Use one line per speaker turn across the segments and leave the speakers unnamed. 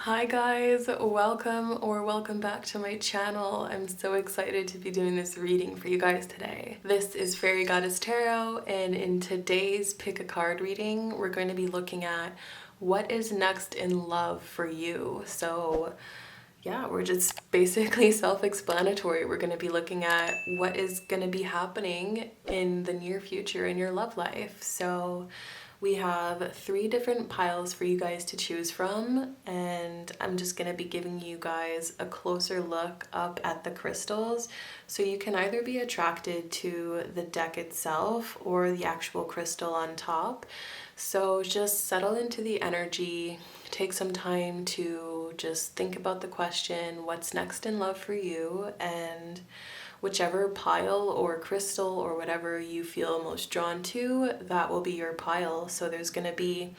Hi guys, welcome back to my channel. I'm so excited to be doing this reading for you guys today. This is Fairy Goddess Tarot, and in today's pick a card reading, we're going to be looking at what is next in love for you. So yeah, we're just basically self-explanatory. We're going to be looking at what is going to be happening in the near future in your love life. So we have 3 different piles for you guys to choose from, and I'm just going to be giving you guys a closer look up at the crystals, so you can either be attracted to the deck itself or the actual crystal on top. So just settle into the energy, take some time to just think about the question, what's next in love for you, and whichever pile or crystal or whatever you feel most drawn to, that will be your pile. So there's going to be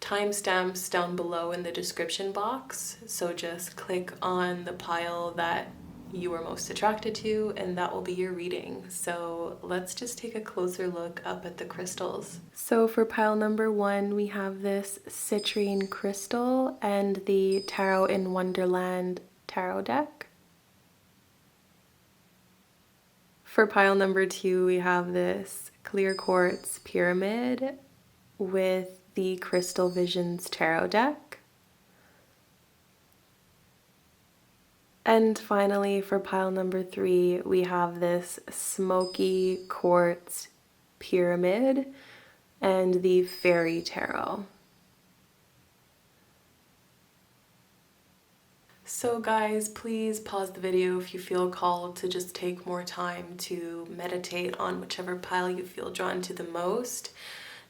timestamps down below in the description box. So just click on the pile that you are most attracted to, and that will be your reading. So let's just take a closer look up at the crystals. So for pile number 1, we have this citrine crystal and the Tarot in Wonderland tarot deck. For pile number 2, we have this clear quartz pyramid with the Crystal Visions tarot deck. And finally, for pile number 3, we have this Smokey quartz pyramid and the fairy tarot. So guys, please pause the video if you feel called to just take more time to meditate on whichever pile you feel drawn to the most.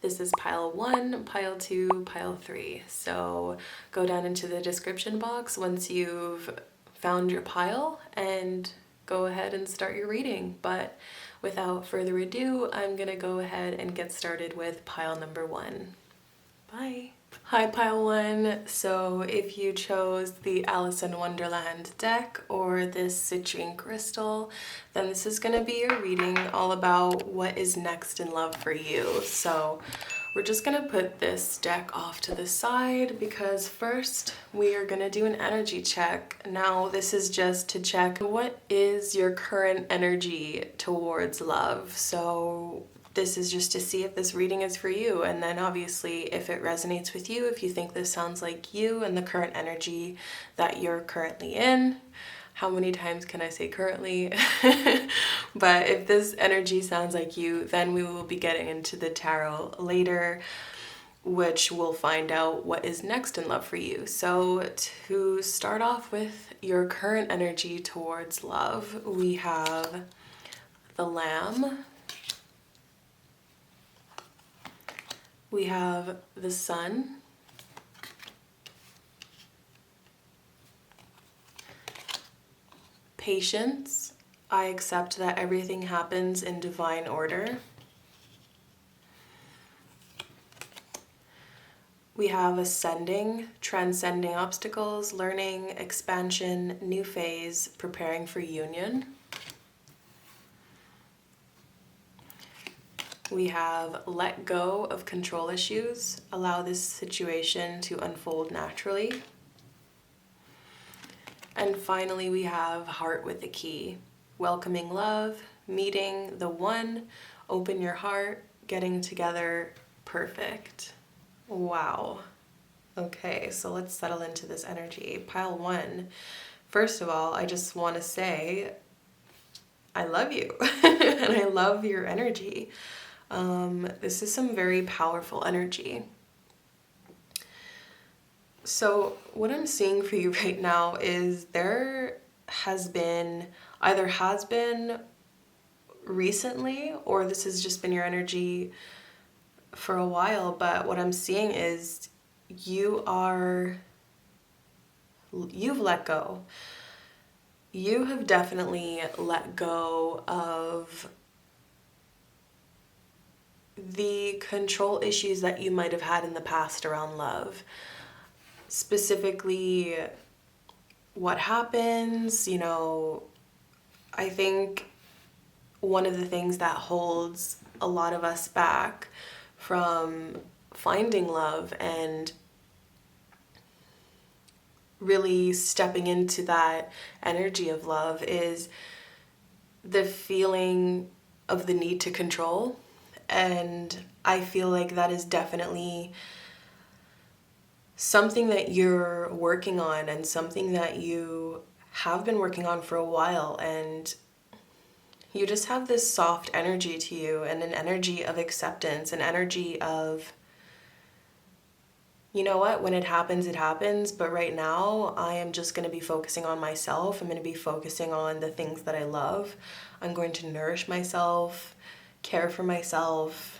This is pile 1, pile 2, pile 3. So go down into the description box once you've found your pile and go ahead and start your reading. But without further ado, I'm gonna go ahead and get started with pile number 1. Bye. Hi pile 1, so if you chose the Alice in Wonderland deck or this citrine crystal, then this is going to be your reading all about what is next in love for you. So we're just going to put this deck off to the side because first we are going to do an energy check. Now this is just to check what is your current energy towards love. So this is just to see if this reading is for you, and then obviously if it resonates with you, if you think this sounds like you and the current energy that you're currently in. How many times can I say currently? But if this energy sounds like you, then we will be getting into the tarot later, which will find out what is next in love for you. So to start off with your current energy towards love, we have the Lamb. We have the Sun, Patience. I accept that everything happens in divine order. We have Ascending, transcending obstacles, learning, expansion, new phase, preparing for union. We have Let go of control issues, allow this situation to unfold naturally. And finally, we have Heart with a Key, welcoming love, meeting the one, open your heart, getting together, perfect. Wow. Okay, so let's settle into this energy. Pile 1. First of all, I just want to say I love you and I love your energy. This is some very powerful energy. So what I'm seeing for you right now is there has been recently, or this has just been your energy for a while, but what I'm seeing is you've let go. You have definitely let go of the control issues that you might have had in the past around love. Specifically, what happens, I think one of the things that holds a lot of us back from finding love and really stepping into that energy of love is the feeling of the need to control. And I feel like that is definitely something that you're working on and something that you have been working on for a while. And you just have this soft energy to you, and an energy of acceptance, an energy of, you know what, when it happens, but right now I am just going to be focusing on myself. I'm going to be focusing on the things that I love. I'm going to nourish myself, care for myself,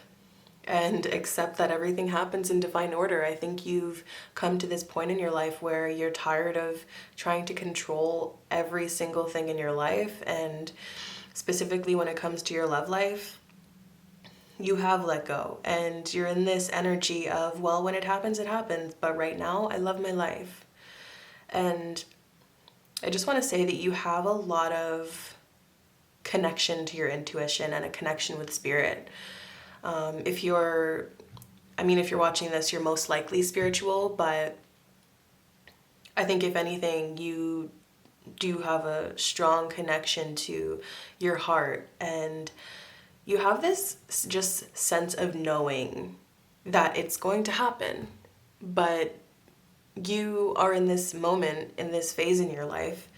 and accept that everything happens in divine order. I think you've come to this point in your life where you're tired of trying to control every single thing in your life, and specifically when it comes to your love life, you have let go, and you're in this energy of, well, when it happens, but right now I love my life. And I just want to say that you have a lot of connection to your intuition and a connection with spirit. If you're watching this, you're most likely spiritual, but I think if anything, you do have a strong connection to your heart, and you have this just sense of knowing that it's going to happen, but you are in this moment, in this phase in your life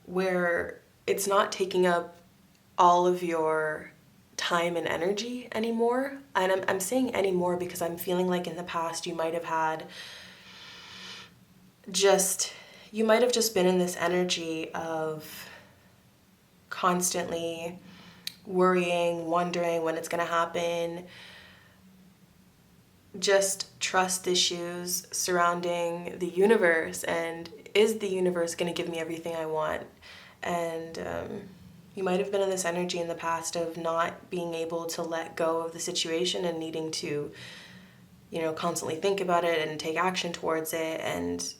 where it's not taking up all of your time and energy anymore. And I'm saying anymore because I'm feeling like in the past you might have just been in this energy of constantly worrying, wondering when it's going to happen, just trust issues surrounding the universe, and is the universe going to give me everything I want? And you might have been in this energy in the past of not being able to let go of the situation and needing to, constantly think about it and take action towards it. And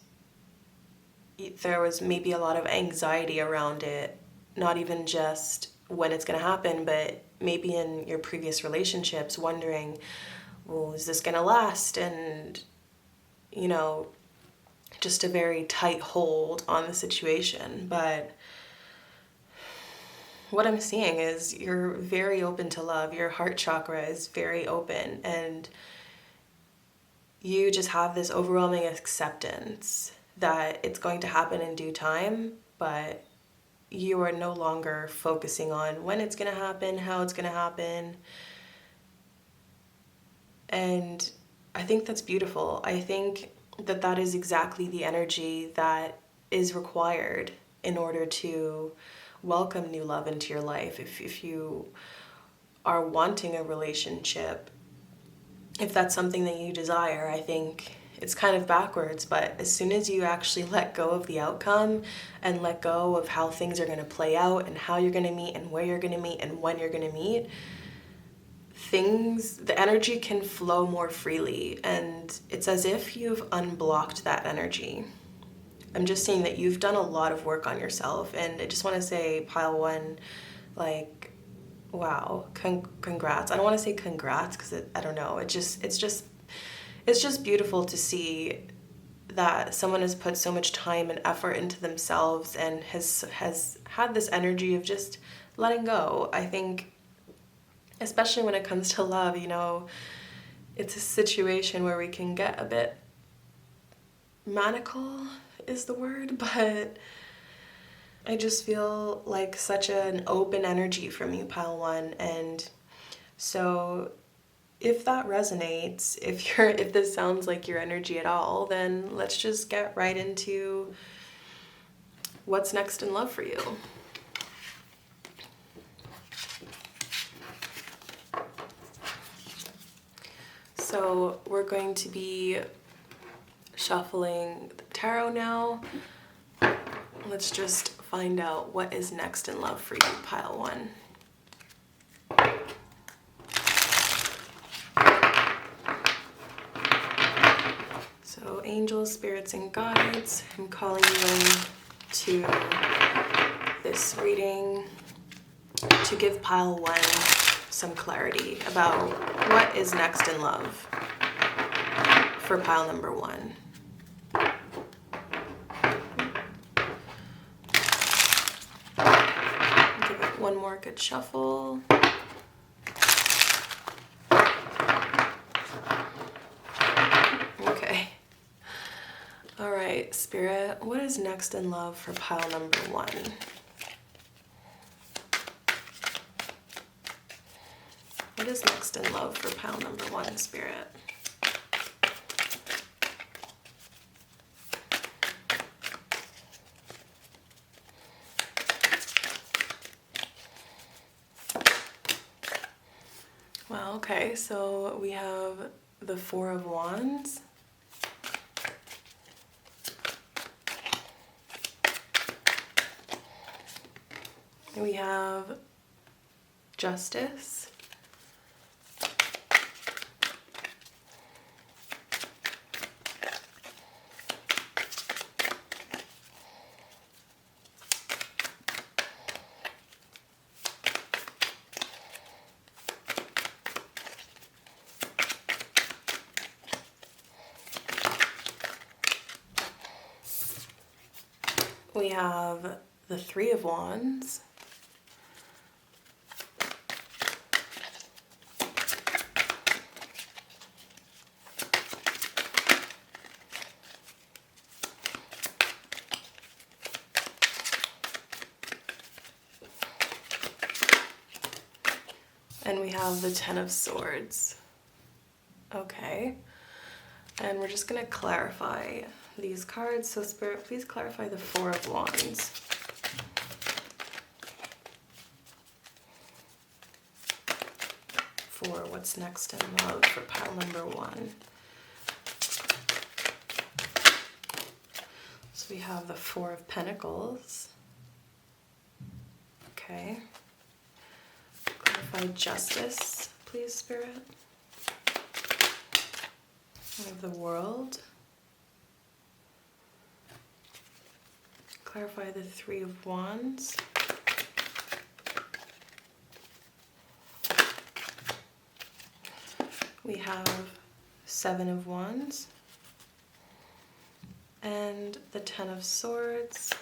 there was maybe a lot of anxiety around it, not even just when it's going to happen, but maybe in your previous relationships, wondering, well, is this going to last? And, just a very tight hold on the situation. But what I'm seeing is you're very open to love. Your heart chakra is very open, and you just have this overwhelming acceptance that it's going to happen in due time, but you are no longer focusing on when it's going to happen, how it's going to happen. And I think that's beautiful. I think that that is exactly the energy that is required in order to welcome new love into your life. If you are wanting a relationship, if that's something that you desire, I think it's kind of backwards, but as soon as you actually let go of the outcome and let go of how things are going to play out and how you're going to meet and where you're going to meet and when you're going to meet, the energy can flow more freely, and it's as if you've unblocked that energy. I'm just saying that you've done a lot of work on yourself, and I just want to say, pile one, like, wow, congrats. I don't want to say congrats because I don't know. It's just beautiful to see that someone has put so much time and effort into themselves and has had this energy of just letting go. I think, especially when it comes to love, it's a situation where we can get a bit maniacal is the word, but I just feel like such an open energy from you, pile one. And so if that resonates, if this sounds like your energy at all, then let's just get right into what's next in love for you. So we're going to be shuffling the tarot now. Let's just find out what is next in love for you, pile one. So angels, spirits, and guides, I'm calling you in to this reading to give pile one some clarity about what is next in love for pile number one. one more good shuffle. Okay. All right, Spirit, what is next in love for pile number 1? What is next in love for pile number 1, Spirit? Well, okay, so we have the Four of Wands. We have Justice. We have the Three of Wands. And we have the Ten of Swords. Okay. And we're just going to clarify these cards. So Spirit, please clarify the Four of Wands. For what's next in love for pile number 1. So we have the Four of Pentacles. Okay. Clarify Justice, please, Spirit. We have the World. Clarify the Three of Wands. We have Seven of Wands. And the Ten of Swords.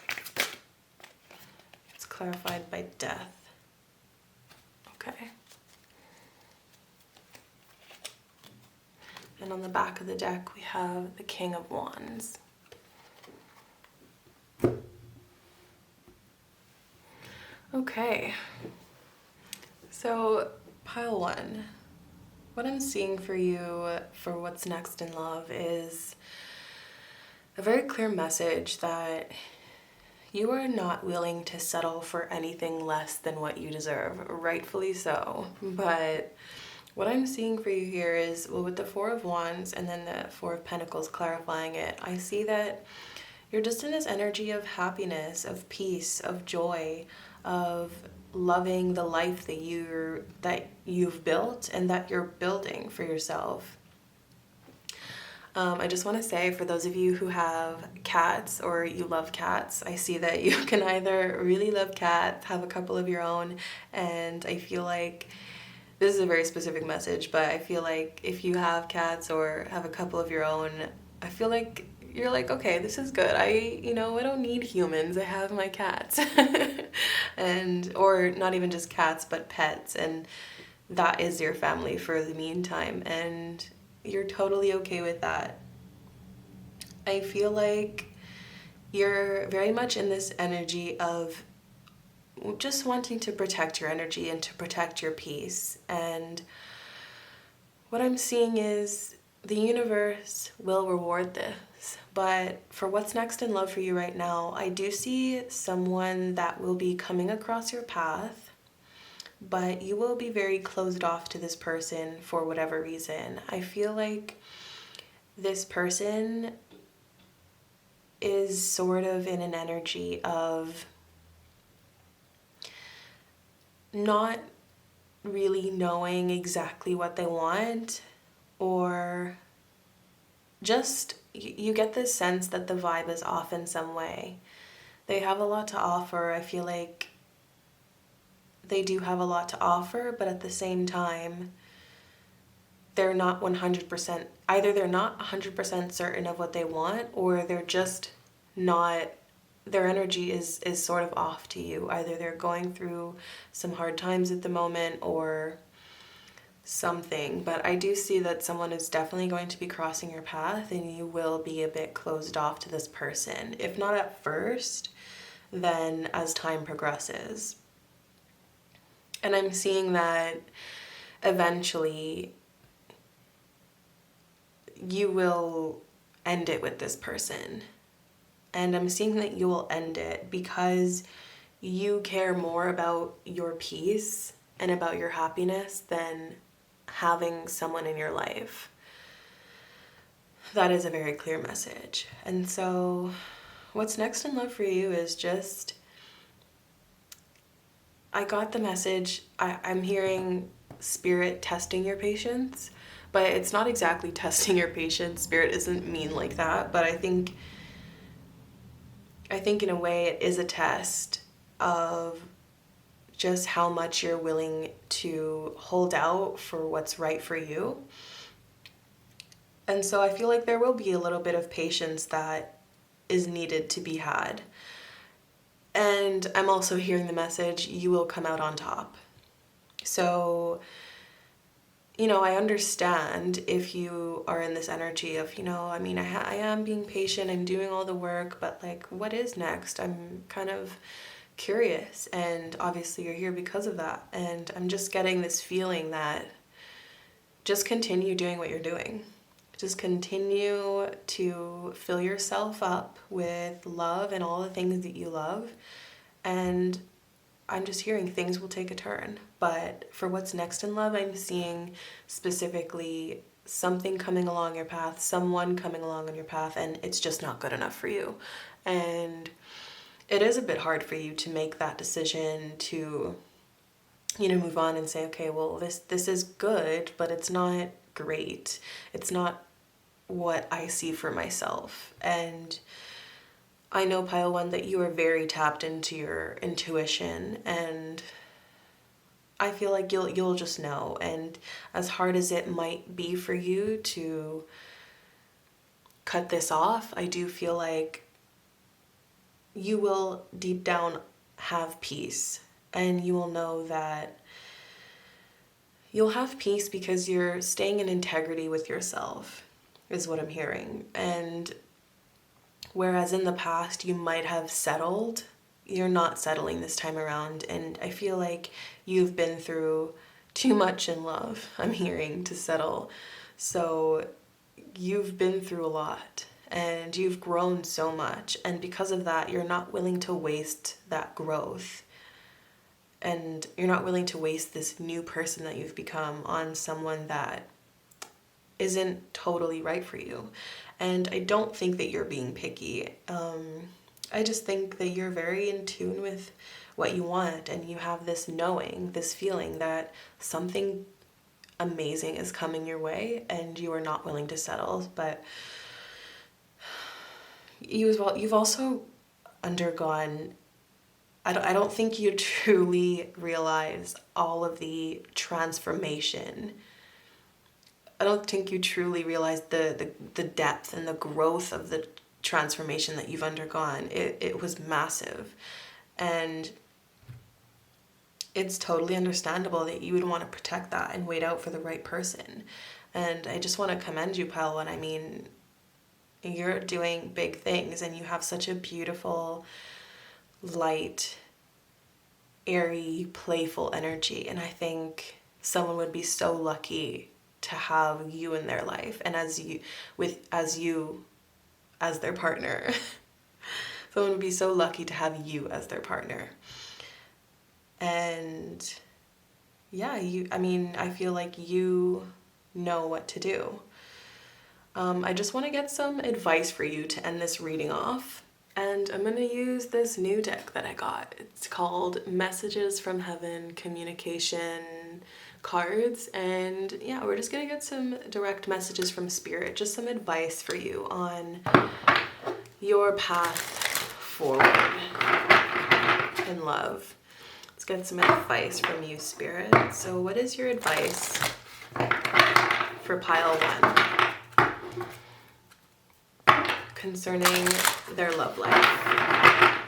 It's clarified by Death. Okay. And on the back of the deck, we have the King of Wands. Okay. So, pile 1. What I'm seeing for you for what's next in love is a very clear message that you are not willing to settle for anything less than what you deserve, rightfully so. But what I'm seeing for you here is, well, with the Four of Wands and then the Four of Pentacles clarifying it, I see that you're just in this energy of happiness, of peace, of joy, of loving the life that you've built and that you're building for yourself. I just want to say, for those of you who have cats or you love cats, I see that you can either really love cats, have a couple of your own, and I feel like this is a very specific message, but I feel like if you have cats or have a couple of your own, I feel like you're like, okay, this is good. I don't need humans. I have my cats. Or not even just cats, but pets, and that is your family for the meantime, and you're totally okay with that. I feel like you're very much in this energy of just wanting to protect your energy and to protect your peace. And what I'm seeing is the universe will reward this. But for what's next in love for you right now, I do see someone that will be coming across your path, but you will be very closed off to this person for whatever reason. I feel like this person is sort of in an energy of not really knowing exactly what they want, or just you get this sense that the vibe is off in some way. They have a lot to offer. I feel like they do have a lot to offer, but at the same time, they're not 100%, either they're not 100% certain of what they want, or they're just not their energy is sort of off to you. Either they're going through some hard times at the moment or something, but I do see that someone is definitely going to be crossing your path, and you will be a bit closed off to this person. If not at first, then as time progresses. And I'm seeing that eventually you will end it with this person. And I'm seeing that you will end it because you care more about your peace and about your happiness than having someone in your life. That is a very clear message. And so what's next in love for you is just, I got the message, I'm hearing Spirit testing your patience, but it's not exactly testing your patience. Spirit isn't mean like that, but I think in a way it is a test of just how much you're willing to hold out for what's right for you. And so I feel like there will be a little bit of patience that is needed to be had. And I'm also hearing the message, you will come out on top. So, I understand if you are in this energy of, I am being patient, I'm doing all the work, but like, what is next? I'm kind of curious, and obviously you're here because of that. And I'm just getting this feeling that just continue doing what you're doing. Just continue to fill yourself up with love and all the things that you love. And I'm just hearing things will take a turn. But for what's next in love, I'm seeing specifically something coming along your path, someone coming along on your path, and it's just not good enough for you. And it is a bit hard for you to make that decision to, move on and say, okay, well, this is good, but it's not great. It's not what I see for myself. And I know, Pile 1, that you are very tapped into your intuition, and I feel like you'll just know. And as hard as it might be for you to cut this off, I do feel like you will deep down have peace, and you will know that you'll have peace because you're staying in integrity with yourself, is what I'm hearing. And whereas in the past you might have settled, you're not settling this time around. And I feel like you've been through too much in love, I'm hearing, to settle. So you've been through a lot, and you've grown so much, and because of that, you're not willing to waste that growth, and you're not willing to waste this new person that you've become on someone that isn't totally right for you. And I don't think that you're being picky. I just think that you're very in tune with what you want, and you have this knowing, this feeling that something amazing is coming your way, and you are not willing to settle. But you've also undergone, I don't think you truly realize all of the transformation. I don't think you truly realize the depth and the growth of the transformation that you've undergone. It was massive. And it's totally understandable that you would want to protect that and wait out for the right person. And I just want to commend you, Pile 1. I mean, you're doing big things, and you have such a beautiful, light, airy, playful energy. And I think someone would be so lucky to have you in their life, and as their partner. Someone would be so lucky to have you as their partner. And yeah, I feel like you know what to do. I just want to get some advice for you to end this reading off. And I'm going to use this new deck that I got. It's called Messages from Heaven Communication Cards. And yeah, we're just going to get some direct messages from Spirit, just some advice for you on your path forward in love. Let's get some advice from you, Spirit. So what is your advice for Pile 1 concerning their love life?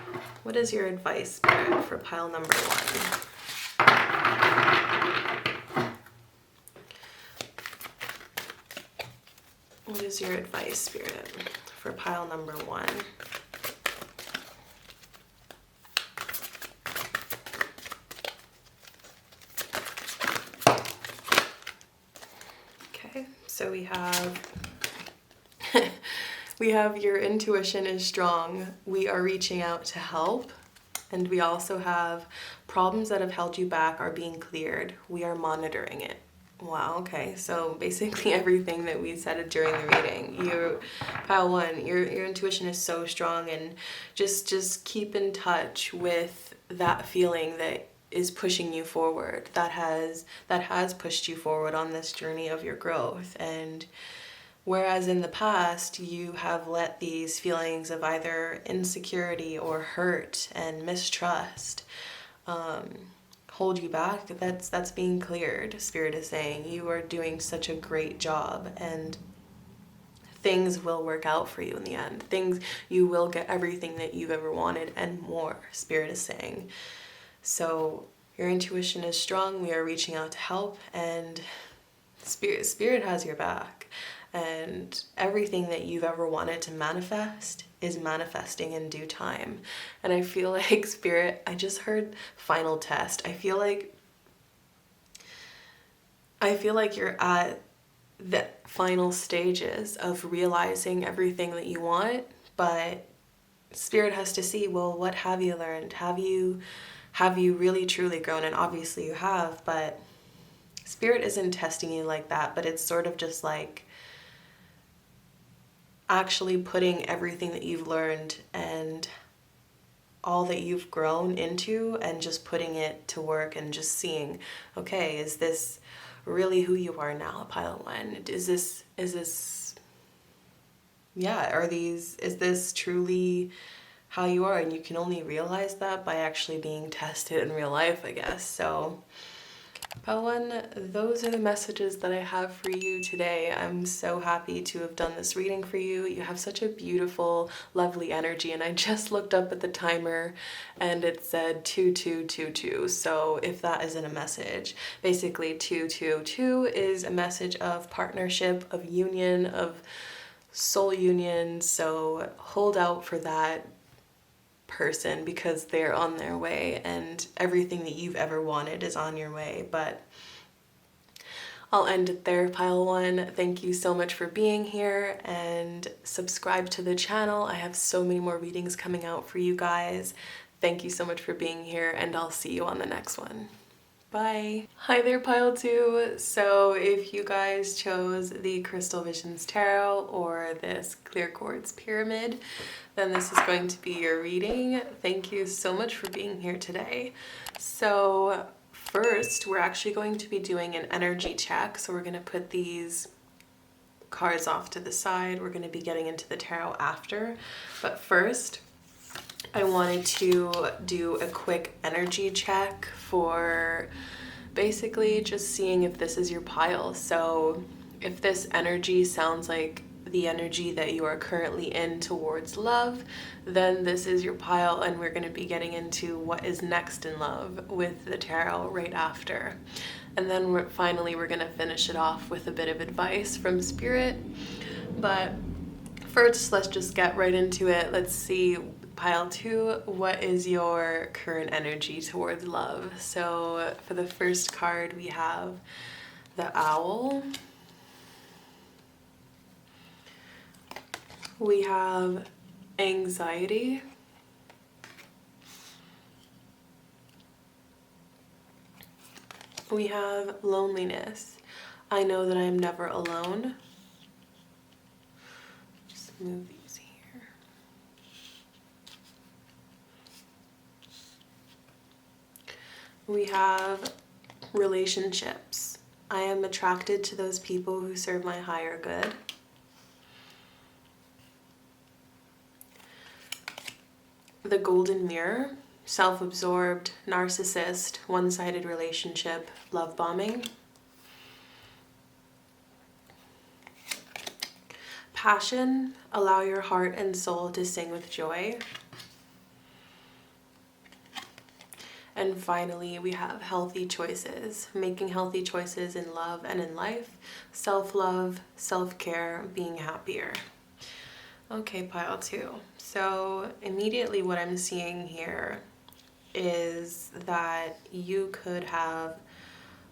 What is your advice, Spirit, for pile number 1? What is your advice, Spirit, for pile number 1? Okay, so we have we have your intuition is strong. We are reaching out to help. And we also have problems that have held you back are being cleared. We are monitoring it. Wow, okay. So basically everything that we said during the reading. Pile 1, your intuition is so strong, and just keep in touch with that feeling that is pushing you forward, that has pushed you forward on this journey of your growth. And whereas in the past you have let these feelings of either insecurity or hurt and mistrust hold you back, that's being cleared. Spirit is saying you are doing such a great job, and things will work out for you in the end. You will get everything that you've ever wanted and more, Spirit is saying. So your intuition is strong. We are reaching out to help, and Spirit has your back. And everything that you've ever wanted to manifest is manifesting in due time. And I feel like, Spirit, I just heard final test. I feel like you're at the final stages of realizing everything that you want, but Spirit has to see, well, what have you learned? Have you really truly grown? And obviously you have, but Spirit isn't testing you like that, but it's sort of just like actually putting everything that you've learned and all that you've grown into and just putting it to work and just seeing, okay, is this really who you are now, pile 1? Is this truly how you are? And you can only realize that by actually being tested in real life, I guess. So pile 1, those are the messages that I have for you today. I'm so happy to have done this reading for you. You have such a beautiful, lovely energy, and I just looked up at the timer and it said 2222. So if that isn't a message, basically 222 is a message of partnership, of union, of soul union. So hold out for that person, because they're on their way, and everything that you've ever wanted is on your way. But I'll end it there, pile 1. Thank you so much for being here, and subscribe to the channel. I have so many more readings coming out for you guys. Thank you so much for being here, and I'll see you on the next one. Bye. Hi there, pile 2. So if you guys chose the Crystal Visions Tarot or this clear quartz pyramid, then this is going to be your reading. Thank you so much for being here today. So first, we're actually going to be doing an energy check. So we're going to put these cards off to the side. We're going to be getting into the tarot after. But first, I wanted to do a quick energy check for basically just seeing if this is your pile. So if this energy sounds like the energy that you are currently in towards love, then this is your pile, and we're going to be getting into what is next in love with the tarot right after. And then finally we're going to finish it off with a bit of advice from Spirit. But first, let's just get right into it. Let's see, pile 2, what is your current energy towards love? So for the first card, we have the Owl. We have anxiety. We have loneliness. I know that I am never alone. Just move these here. We have relationships. I am attracted to those people who serve my higher good. The Golden Mirror, self-absorbed, narcissist, one-sided relationship, love bombing. Passion, allow your heart and soul to sing with joy. And finally, we have healthy choices, making healthy choices in love and in life, self-love, self-care, being happier. Okay, pile 2. So immediately what I'm seeing here is that you could have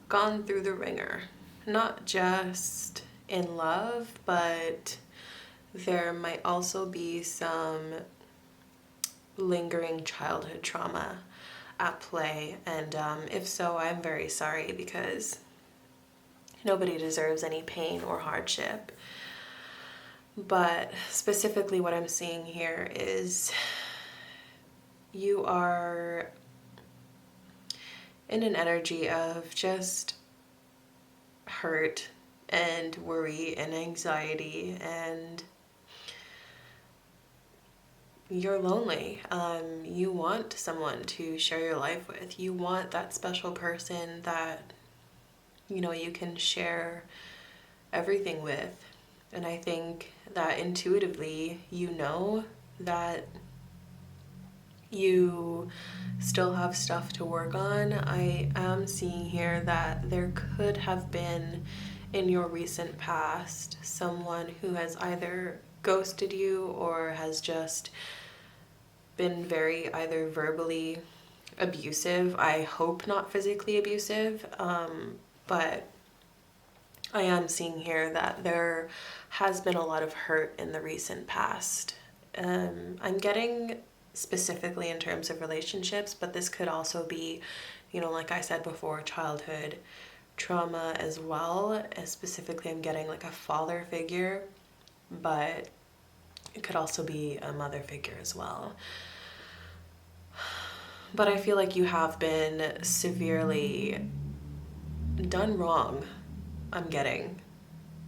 gone through the ringer, not just in love, but there might also be some lingering childhood trauma at play. And if so, I'm very sorry, because nobody deserves any pain or hardship. But specifically what I'm seeing here is you are in an energy of just hurt and worry and anxiety, and you're lonely. You want someone to share your life with. You want that special person that, you know, you can share everything with. And I think that intuitively, you know that you still have stuff to work on. I am seeing here that there could have been, in your recent past, someone who has either ghosted you or has just been very either verbally abusive. I hope not physically abusive, but I am seeing here that there has been a lot of hurt in the recent past. I'm getting specifically in terms of relationships, but this could also be, you know, like I said before, childhood trauma as well. As specifically, I'm getting like a father figure, but it could also be a mother figure as well. But I feel like you have been severely done wrong, I'm getting,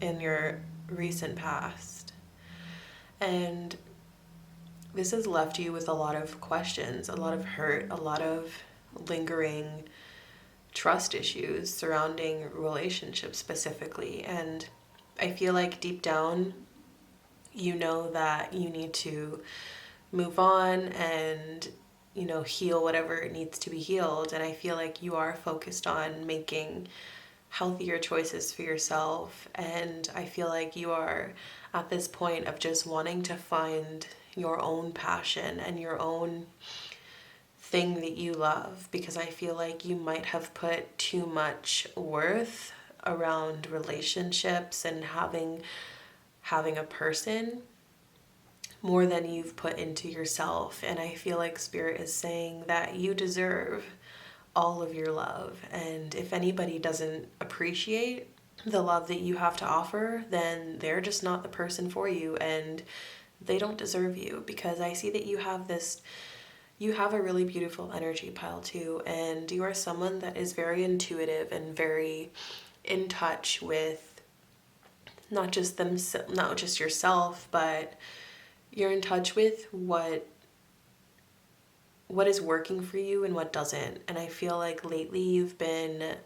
in your recent past. And this has left you with a lot of questions, a lot of hurt, a lot of lingering trust issues surrounding relationships specifically. And I feel like deep down, you know that you need to move on and, you know, heal whatever needs to be healed. And I feel like you are focused on making healthier choices for yourself. And I feel like you are at this point of just wanting to find your own passion and your own thing that you love, because I feel like you might have put too much worth around relationships and having a person more than you've put into yourself. And I feel like Spirit is saying that you deserve all of your love. And if anybody doesn't appreciate the love that you have to offer, then they're just not the person for you, and they don't deserve you. Because I see that you have a really beautiful energy, pile 2, and you are someone that is very intuitive and very in touch with not just yourself, but you're in touch with what is working for you and what doesn't. And I feel like lately you've been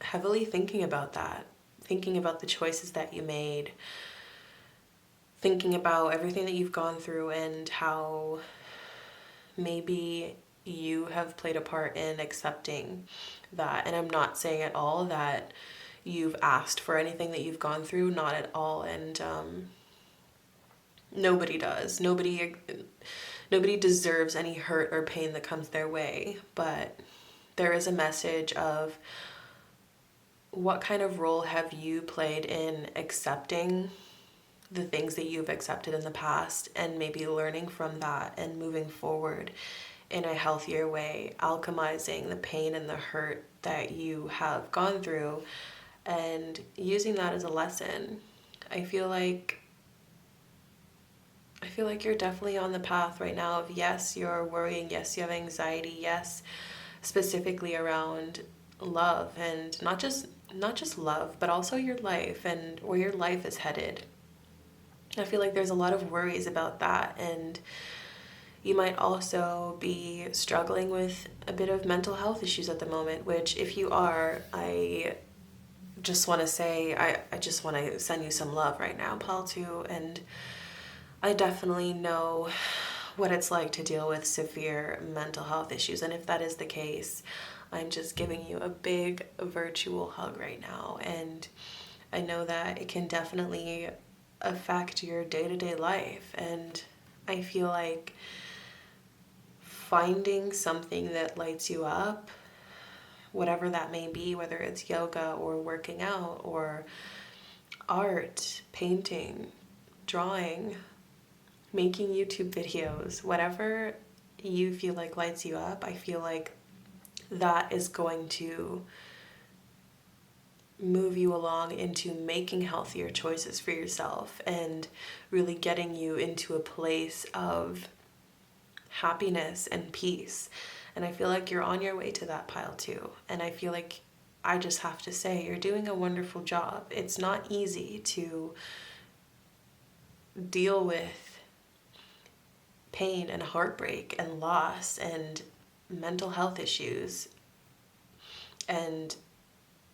heavily thinking about that, thinking about the choices that you made, thinking about everything that you've gone through and how maybe you have played a part in accepting that. And I'm not saying at all that you've asked for anything that you've gone through, not at all. And nobody does. Nobody deserves any hurt or pain that comes their way. But there is a message of what kind of role have you played in accepting the things that you've accepted in the past, and maybe learning from that and moving forward in a healthier way, alchemizing the pain and the hurt that you have gone through and using that as a lesson. I feel like you're definitely on the path right now of, yes, you're worrying, yes, you have anxiety, yes, specifically around love, and not just love, but also your life and where your life is headed. I feel like there's a lot of worries about that, and you might also be struggling with a bit of mental health issues at the moment, which if you are, I just want to say, I just want to send you some love right now, pile 2, and I definitely know what it's like to deal with severe mental health issues. And if that is the case, I'm just giving you a big virtual hug right now. And I know that it can definitely affect your day-to-day life. And I feel like finding something that lights you up, whatever that may be, whether it's yoga or working out or art, painting, drawing, making YouTube videos, whatever you feel like lights you up, I feel like that is going to move you along into making healthier choices for yourself and really getting you into a place of happiness and peace. And I feel like you're on your way to that, pile 2. And I feel like I just have to say you're doing a wonderful job. It's not easy to deal with pain and heartbreak and loss and mental health issues, and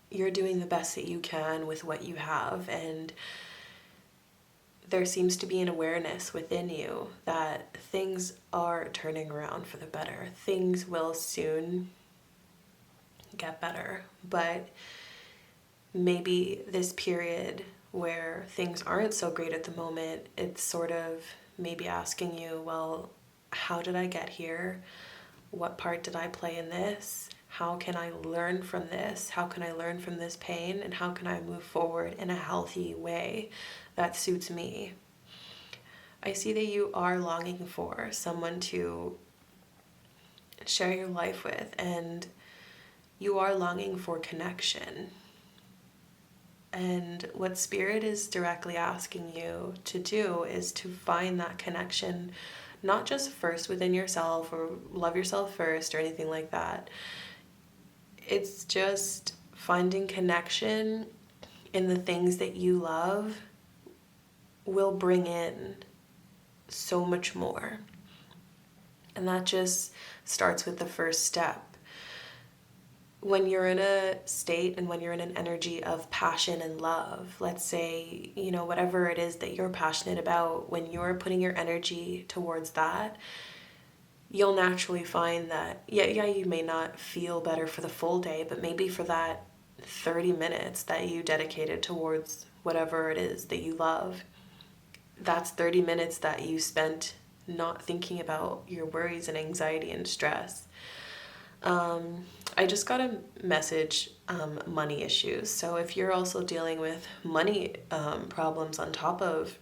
you're doing the best that you can with what you have. And there seems to be an awareness within you that things are turning around for the better. Things will soon get better, but maybe this period where things aren't so great at the moment, it's sort of maybe asking you, well, how did I get here? What part did I play in this? How can I learn from this? How can I learn from this pain? And how can I move forward in a healthy way that suits me? I see that you are longing for someone to share your life with, and you are longing for connection. And what Spirit is directly asking you to do is to find that connection, not just first within yourself or love yourself first or anything like that. It's just finding connection in the things that you love will bring in so much more. And that just starts with the first step. When you're in a state and when you're in an energy of passion and love, let's say, whatever it is that you're passionate about, when you're putting your energy towards that, you'll naturally find that, you may not feel better for the full day, but maybe for that 30 minutes that you dedicated towards whatever it is that you love, that's 30 minutes that you spent not thinking about your worries and anxiety and stress. I just got a message, money issues. So if you're also dealing with money problems on top of,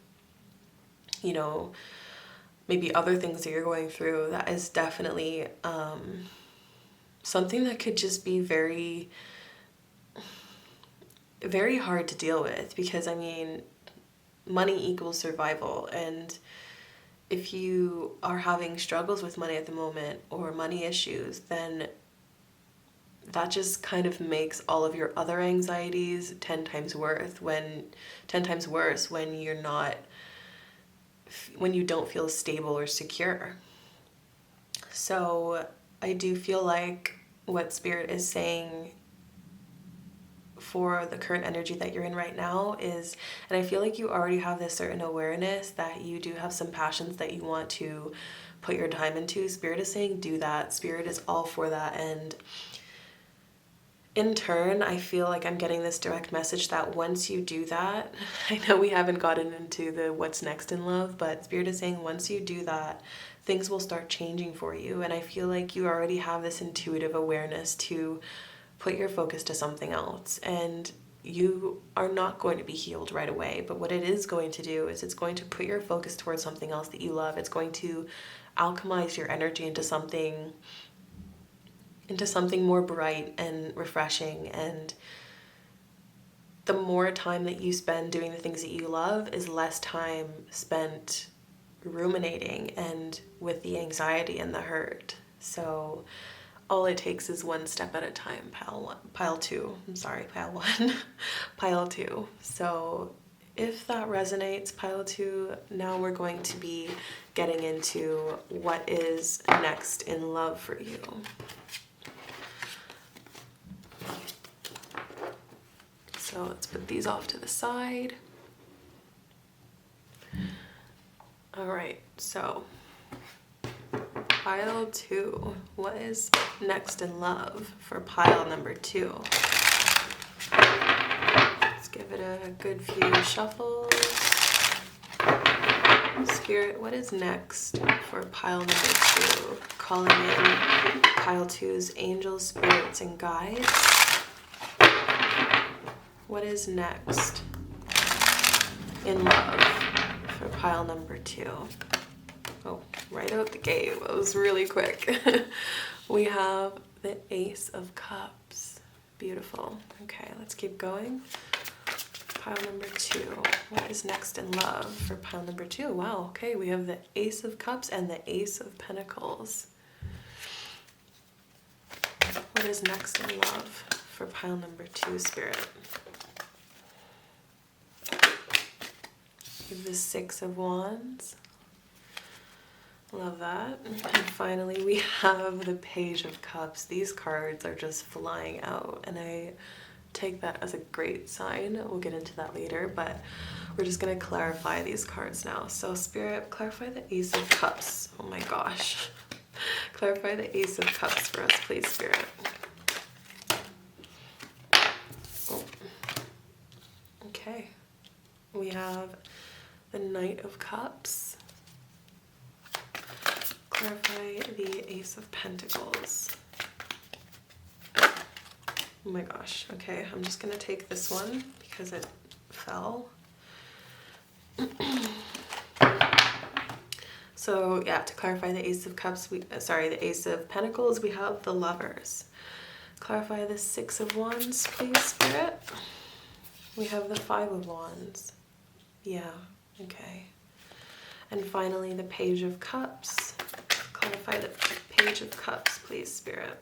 maybe other things that you're going through, that is definitely something that could just be very, very hard to deal with, because money equals survival. And if you are having struggles with money at the moment or money issues, then that just kind of makes all of your other anxieties 10 times worse when you don't feel stable or secure. So I do feel like what Spirit is saying for the current energy that you're in right now is, and I feel like you already have this certain awareness that you do have some passions that you want to put your time into. Spirit is saying do that. Spirit is all for that. And in turn, I feel like I'm getting this direct message that once you do that, I know we haven't gotten into the what's next in love, but Spirit is saying once you do that, things will start changing for you. And I feel like you already have this intuitive awareness to put your focus to something else. And you are not going to be healed right away, but what it is going to do is it's going to put your focus towards something else that you love. It's going to alchemize your energy into something more bright and refreshing. And the more time that you spend doing the things that you love is less time spent ruminating and with the anxiety and the hurt. So all it takes is one step at a time, pile 2. Pile 2. So if that resonates, pile 2, now we're going to be getting into what is next in love for you. So let's put these off to the side. All right, so Pile 2. What is next in love for pile number 2? Let's give it a good few shuffles. Spirit, what is next for pile number 2? Calling in pile 2's angels, spirits, and guides. What is next in love for pile number 2? Oh, right out the gate. That was really quick. We have the Ace of Cups. Beautiful. Okay, let's keep going. Pile number 2. What is next in love for pile number 2? Wow, okay, we have the Ace of Cups and the Ace of Pentacles. What is next in love for pile number 2, Spirit? We have the Six of Wands. Love that. And finally, we have the Page of Cups. These cards are just flying out, and I take that as a great sign. We'll get into that later, but we're just going to clarify these cards now. So Spirit, clarify the Ace of Cups. Oh my gosh. Clarify the Ace of Cups for us, please, Spirit. Oh. Okay. We have the Knight of Cups. Clarify the Ace of Pentacles. Oh my gosh. Okay, I'm just going to take this one because it fell. So yeah, to clarify the Ace of Cups, the Ace of Pentacles, we have the Lovers. Clarify the Six of Wands, please, Spirit. We have the Five of Wands. Yeah, okay. And finally, the Page of Cups. Clarify the Page of Cups, please, Spirit.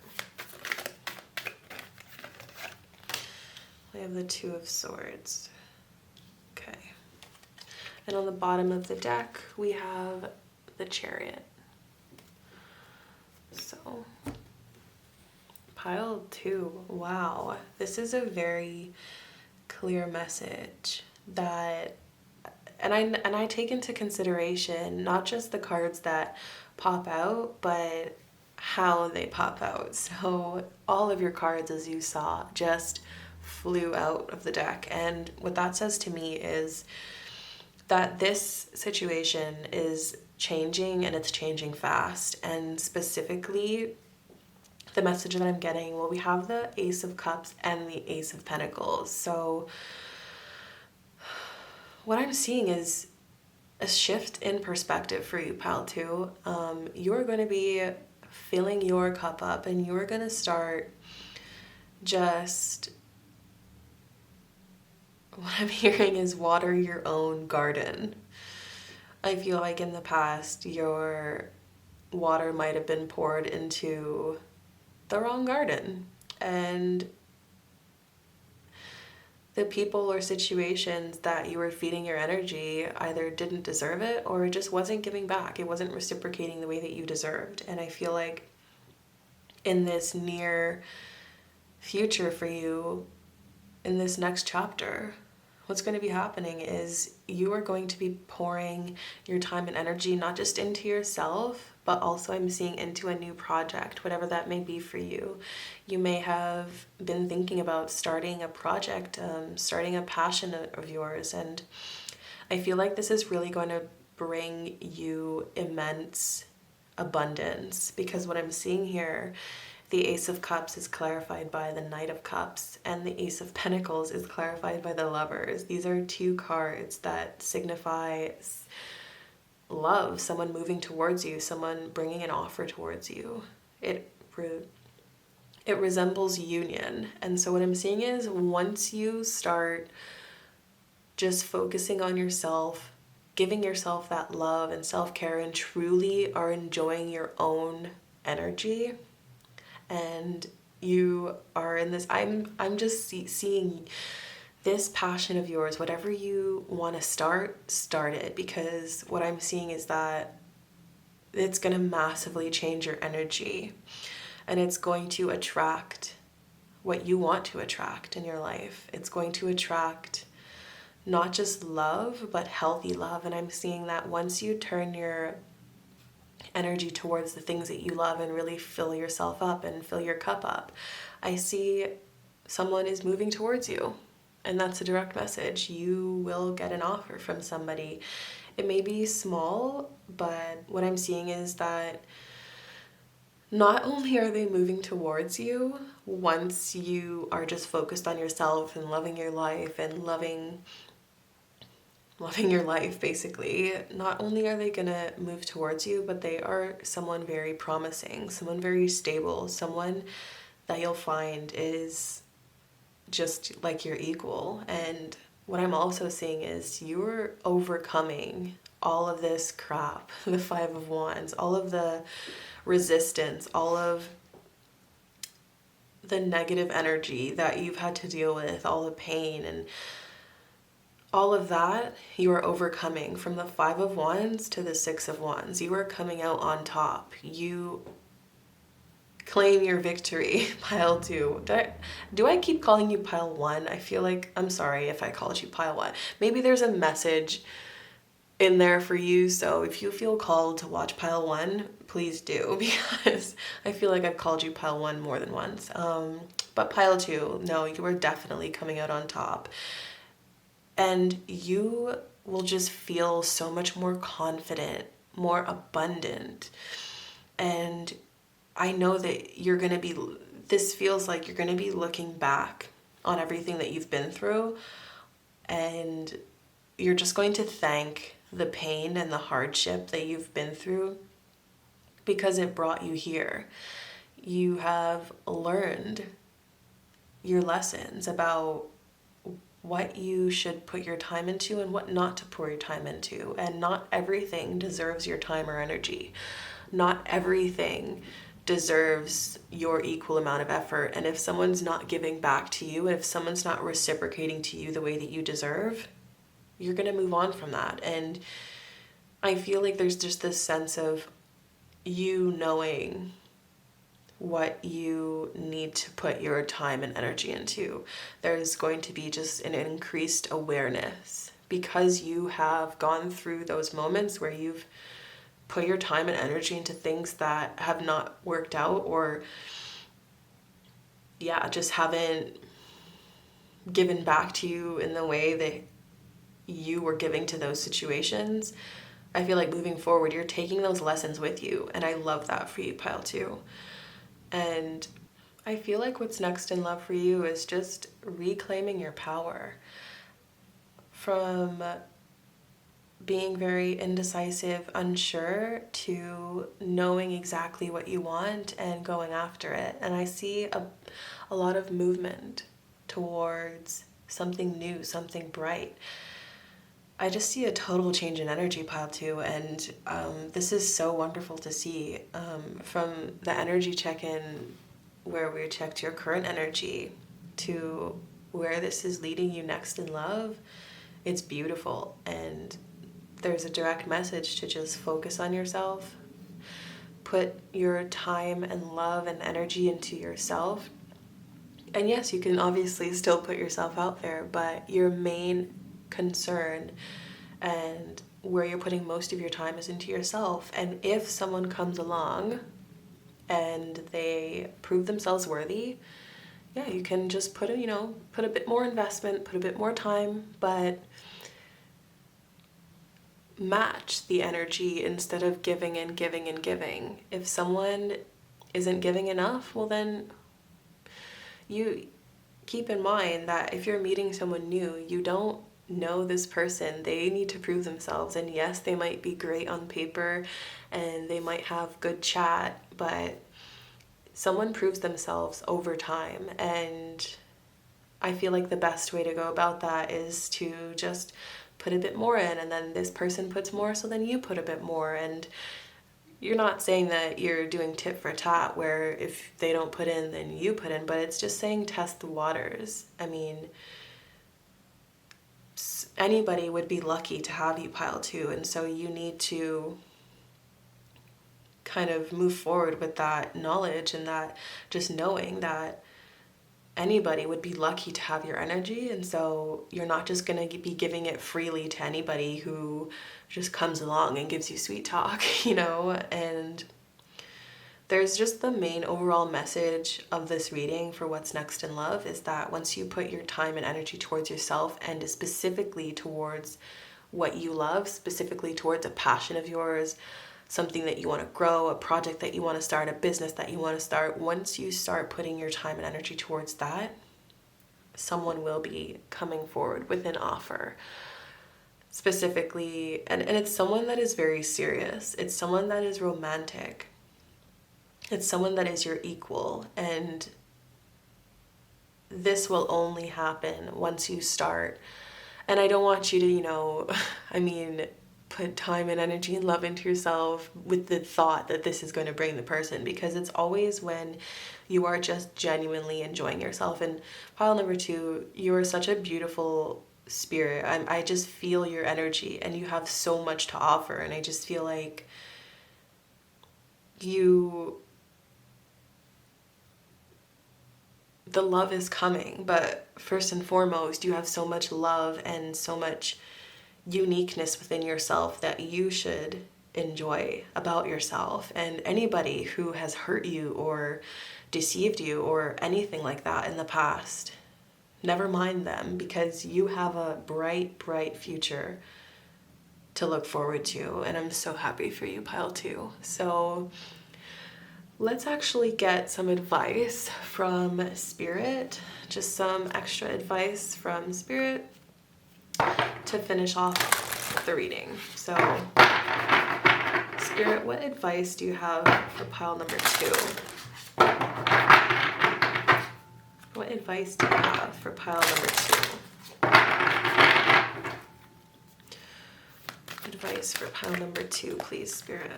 We have the Two of Swords. Okay. And on the bottom of the deck, we have the Chariot. So, pile 2. Wow. This is a very clear message that, and I take into consideration not just the cards that pop out, but how they pop out. So all of your cards, as you saw, just flew out of the deck. And what that says to me is that this situation is changing, and it's changing fast. And specifically, the message that I'm getting, well, we have the Ace of Cups and the Ace of Pentacles. So what I'm seeing is a shift in perspective for you, pile 2. You're going to be filling your cup up, and you're going to start just, what I'm hearing is water your own garden. I feel like in the past, your water might have been poured into the wrong garden, and the people or situations that you were feeding your energy either didn't deserve it, or it just wasn't giving back. It wasn't reciprocating the way that you deserved. And I feel like in this near future for you, in this next chapter, what's going to be happening is you are going to be pouring your time and energy not just into yourself, but also I'm seeing into a new project, whatever that may be for you. You may have been thinking about starting a project, starting a passion of yours, and I feel like this is really going to bring you immense abundance, because what I'm seeing here, the Ace of Cups is clarified by the Knight of Cups, and the Ace of Pentacles is clarified by the Lovers. These are two cards that signify love, someone moving towards you, someone bringing an offer towards you. It resembles union. And so what I'm seeing is once you start just focusing on yourself, giving yourself that love and self-care, and truly are enjoying your own energy, and you are in this, I'm just seeing this passion of yours, whatever you want to start it, because what I'm seeing is that it's going to massively change your energy, and it's going to attract what you want to attract in your life. It's going to attract not just love, but healthy love. And I'm seeing that once you turn your energy towards the things that you love and really fill yourself up and fill your cup up. I see someone is moving towards you, and that's a direct message. You will get an offer from somebody. It may be small, but what I'm seeing is that not only are they moving towards you once you are just focused on yourself and loving your life and loving your life, basically, not only are they gonna move towards you, but they are someone very promising, someone very stable, someone that you'll find is just like your equal. And what I'm also seeing is you're overcoming all of this crap, the Five of Wands, all of the resistance, all of the negative energy that you've had to deal with, all the pain and all of that, you are overcoming. From the Five of Wands to the Six of Wands, you are coming out on top. You claim your victory. Pile 2. Do I keep calling you pile 1? I feel like, I'm sorry if I called you pile 1. Maybe there's a message in there for you, so if you feel called to watch pile 1, please do, because I feel like I've called you pile 1 more than once. But pile 2, no, you are definitely coming out on top. And you will just feel so much more confident, more abundant. And I know that this feels like you're going to be looking back on everything that you've been through, and you're just going to thank the pain and the hardship that you've been through because it brought you here. You have learned your lessons about what you should put your time into and what not to pour your time into. And not everything deserves your time or energy. Not everything deserves your equal amount of effort. And if someone's not giving back to you, if someone's not reciprocating to you the way that you deserve, you're going to move on from that. And I feel like there's just this sense of you knowing what you need to put your time and energy into. There's going to be just an increased awareness because you have gone through those moments where you've put your time and energy into things that have not worked out, or just haven't given back to you in the way that you were giving to those situations. I feel like moving forward, you're taking those lessons with you, and I love that for you, pile 2. And I feel like what's next in love for you is just reclaiming your power from being very indecisive, unsure, to knowing exactly what you want and going after it. And I see a lot of movement towards something new, something bright. I just see a total change in energy, pile 2, and this is so wonderful to see. From the energy check-in where we checked your current energy to where this is leading you next in love, it's beautiful. And there's a direct message to just focus on yourself, put your time and love and energy into yourself. And yes, you can obviously still put yourself out there, but your main concern and where you're putting most of your time is into yourself. And if someone comes along and they prove themselves worthy, you can just put a bit more investment, put a bit more time, but match the energy instead of giving and giving and giving. If someone isn't giving enough, well then you keep in mind that if you're meeting someone new, you don't know this person. They need to prove themselves. And yes, they might be great on paper and they might have good chat, but someone proves themselves over time. And I feel like the best way to go about that is to just put a bit more in, and then this person puts more, so then you put a bit more. And you're not saying that you're doing tit for tat where if they don't put in, then you put in, but it's just saying test the waters. I mean, anybody would be lucky to have you, pile 2, and so you need to kind of move forward with that knowledge and that just knowing that anybody would be lucky to have your energy, and so you're not just going to be giving it freely to anybody who just comes along and gives you sweet talk, you know. And there's just the main overall message of this reading for what's next in love is that once you put your time and energy towards yourself and specifically towards what you love, specifically towards a passion of yours, something that you want to grow, a project that you want to start, a business that you want to start, once you start putting your time and energy towards that, someone will be coming forward with an offer. Specifically, and it's someone that is very serious. It's someone that is romantic. It's someone that is your equal, and this will only happen once you start. And I don't want you to, you know, put time and energy and love into yourself with the thought that this is going to bring the person, because it's always when you are just genuinely enjoying yourself. And pile number 2, you are such a beautiful spirit. I just feel your energy, and you have so much to offer, and I just feel like the love is coming, but first and foremost, you have so much love and so much uniqueness within yourself that you should enjoy about yourself. And anybody who has hurt you or deceived you or anything like that in the past, never mind them, because you have a bright, bright future to look forward to. And I'm so happy for you, pile 2. So let's actually get some advice from Spirit, just some extra advice from Spirit to finish off the reading. So, Spirit, what advice do you have for pile number 2? What advice do you have for pile number 2? Advice for pile number 2, please, Spirit.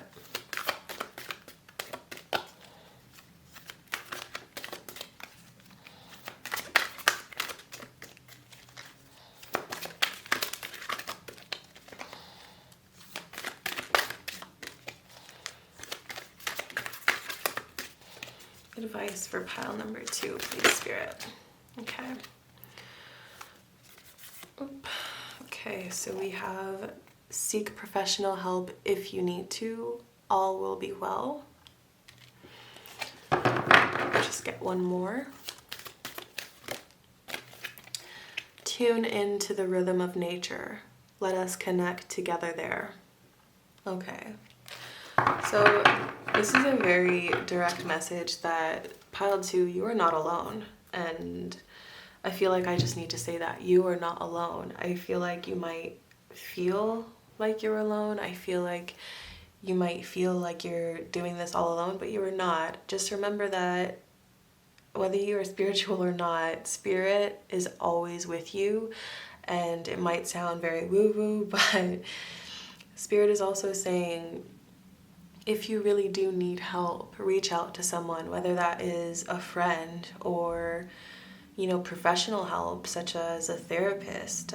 Advice for pile number 2, please, Spirit. Okay. Okay, so we have seek professional help if you need to. All will be well. Just get one more. Tune into the rhythm of nature. Let us connect together there. Okay. So this is a very direct message that pile 2, you are not alone. And I feel like I just need to say that you are not alone. I feel like you might feel like you're alone. I feel like you might feel like you're doing this all alone, but you are not. Just remember that whether you are spiritual or not, Spirit is always with you. And it might sound very woo-woo, but Spirit is also saying, if you really do need help, reach out to someone, whether that is a friend or, you know, professional help, such as a therapist.